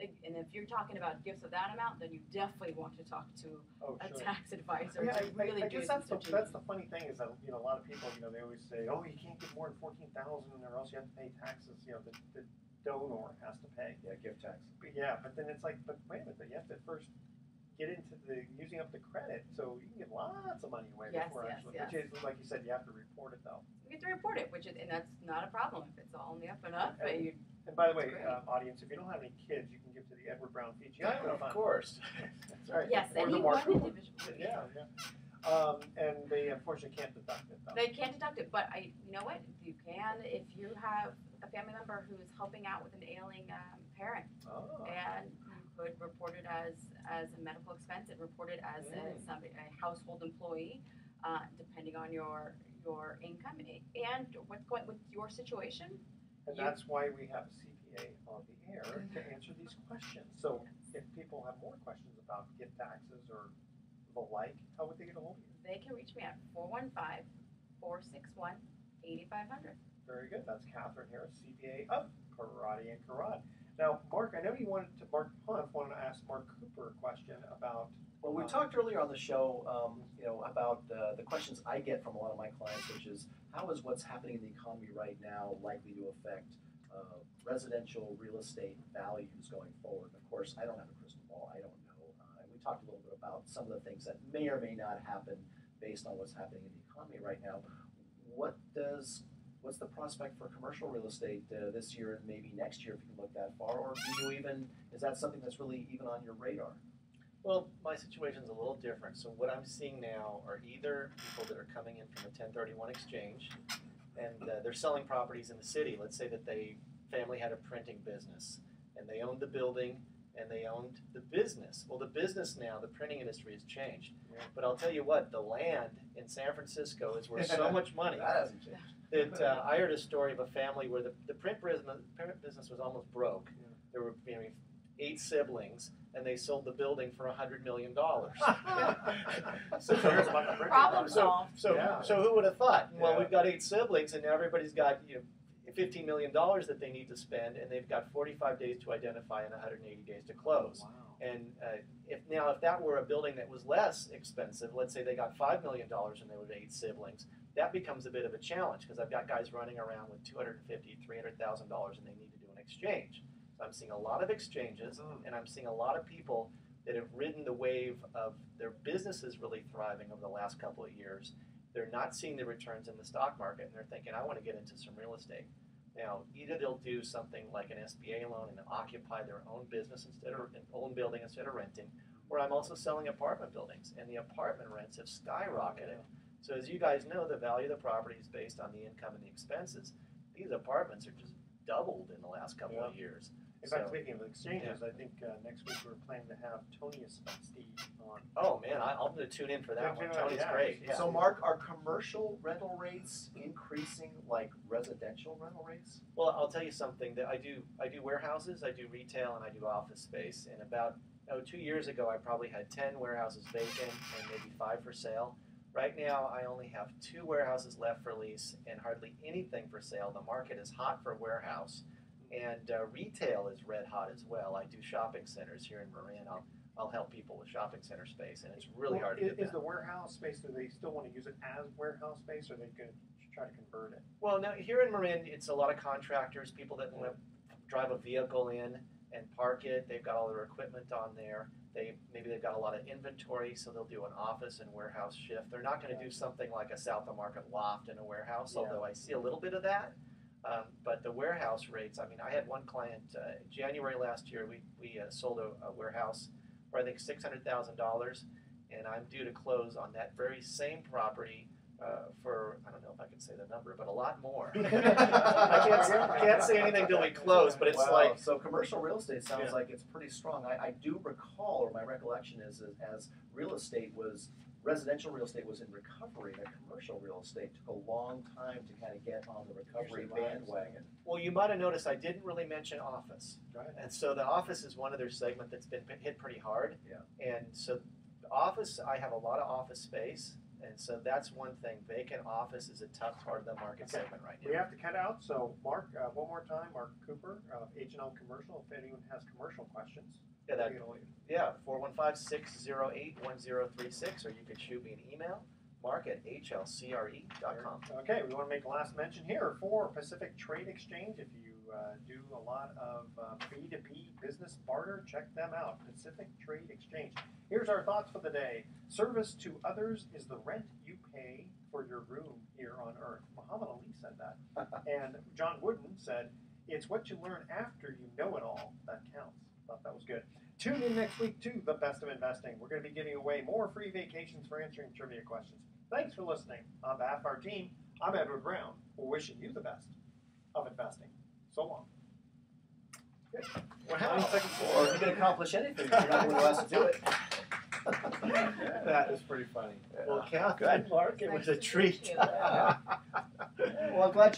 and if you're talking about gifts of that amount, then you definitely want to talk to a tax advisor Yeah, to really I do guess that's the funny thing is that a lot of people they always say, oh, you can't give more than $14,000 or else you have to pay taxes. The donor has to pay. Yeah, gift tax. But then it's like, but wait a minute, you have to first get into using up the credit, so you can get lots of money away before actually. Yes. Which is, like you said, you have to report it though. You have to report it, and that's not a problem if it's all on the up and up. And by the way, audience, if you don't have any kids, you can give to the Edward Brown Fiji Island Fund. Of course. That's right. Yes, Or any the one Mark individual. Yeah. And they unfortunately can't deduct it though. They can't deduct it, but you know what? You can if you have a family member who's helping out with an ailing parent, and you could report it as a medical expense and report it as a household employee, depending on your income and what's going with your situation. And that's why we have a CPA on the air to answer these questions. So if people have more questions about gift taxes or the like, how would they get a hold of you? They can reach me at 415-461-8500. Very good. That's Kathryn Harris, CPA of Karate and Karad. Now, Mark, I know Mark Hanf wanted to ask Mark Cooper a question about. Well, we talked earlier on the show, about the questions I get from a lot of my clients, which is how is what's happening in the economy right now likely to affect residential real estate values going forward? And of course, I don't have a crystal ball. I don't know. And we talked a little bit about some of the things that may or may not happen based on what's happening in the economy right now. What's the prospect for commercial real estate this year and maybe next year if you can look that far? Or is that something that's really even on your radar? Well, my situation's a little different. So what I'm seeing now are either people that are coming in from a 1031 exchange and they're selling properties in the city. Let's say that family had a printing business and they owned the building and they owned the business. Well, the business now, the printing industry has changed. Yeah. But I'll tell you what, the land in San Francisco is worth so much money. That hasn't changed. that I heard a story of a family where the print business was almost broke. Yeah. There were 8 siblings, and they sold the building for $100 million. So here's about the Problem so, solved. So who would have thought? Well, Yeah. we've got 8 siblings, and now everybody's got $15 million that they need to spend, and they've got 45 days to identify and 180 days to close. Wow. And if that were a building that was less expensive, let's say they got $5 million and they were 8 siblings, that becomes a bit of a challenge because I've got guys running around with $250,000, $300,000, and they need to do an exchange. So I'm seeing a lot of exchanges, and I'm seeing a lot of people that have ridden the wave of their businesses really thriving over the last couple of years. They're not seeing the returns in the stock market, and they're thinking, I want to get into some real estate. Now, either they'll do something like an SBA loan and occupy their own business instead of an own building instead of renting, or I'm also selling apartment buildings, and the apartment rents have skyrocketed. So as you guys know, the value of the property is based on the income and the expenses. These apartments are just doubled in the last couple of years. In fact, speaking of exchanges, I think next week we're planning to have Tony Steve on. Oh man, I'm going to tune in for that one. Tony's great. Yeah. So, Mark, are commercial rental rates increasing like residential rental rates? Well, I'll tell you something. That I do warehouses, I do retail, and I do office space. And about 2 years ago, I probably had 10 warehouses vacant and maybe 5 for sale. Right now, I only have 2 warehouses left for lease and hardly anything for sale. The market is hot for warehouse. And retail is red hot as well. I do shopping centers here in Marin. I'll help people with shopping center space, and it's really hard to get that. Is the warehouse space, do they still want to use it as warehouse space, or are they going to try to convert it? Well, no, here in Marin, it's a lot of contractors, people that want to drive a vehicle in and park it. They've got all their equipment on there. Maybe they've got a lot of inventory, so they'll do an office and warehouse shift. They're not going to do something like a South of Market loft in a warehouse, although I see a little bit of that. But the warehouse rates, I mean, I had one client, January last year, we sold a warehouse for I think $600,000, and I'm due to close on that very same property for, I don't know if I can say the number, but a lot more. I can't say anything till we close, but it's like... So commercial real estate sounds like it's pretty strong. I do recall, or my recollection is, as residential real estate was in recovery, the commercial real estate took a long time to kind of get on the recovery bandwagon. Well, you might have noticed I didn't really mention office. Right. And so the office is one of their segment that's been hit pretty hard. Yeah. And so the office, I have a lot of office space. And so that's one thing. Vacant office is a tough part of the market segment right now. We have to cut out. So, Mark, one more time, Mark Cooper of H&L Commercial, if anyone has commercial questions. Yeah, 415-608-1036, or you could shoot me an email, mark@hlcre.com. Okay, we want to make a last mention here for Pacific Trade Exchange. If you do a lot of B2B business barter, check them out, Pacific Trade Exchange. Here's our thoughts for the day. Service to others is the rent you pay for your room here on Earth. Muhammad Ali said that. And John Wooden said, it's what you learn after you know it all that counts. Thought that was good. Tune in next week to The Best of Investing. We're going to be giving away more free vacations for answering trivia questions. Thanks for listening. On behalf of our team, I'm Edward Brown. We're wishing you the best of investing. So long. Good. We're 9 seconds forward. You can accomplish anything if you're not the one who has to do it. That is pretty funny. Well, Kathryn, Mark, it was a treat. Well, I'm glad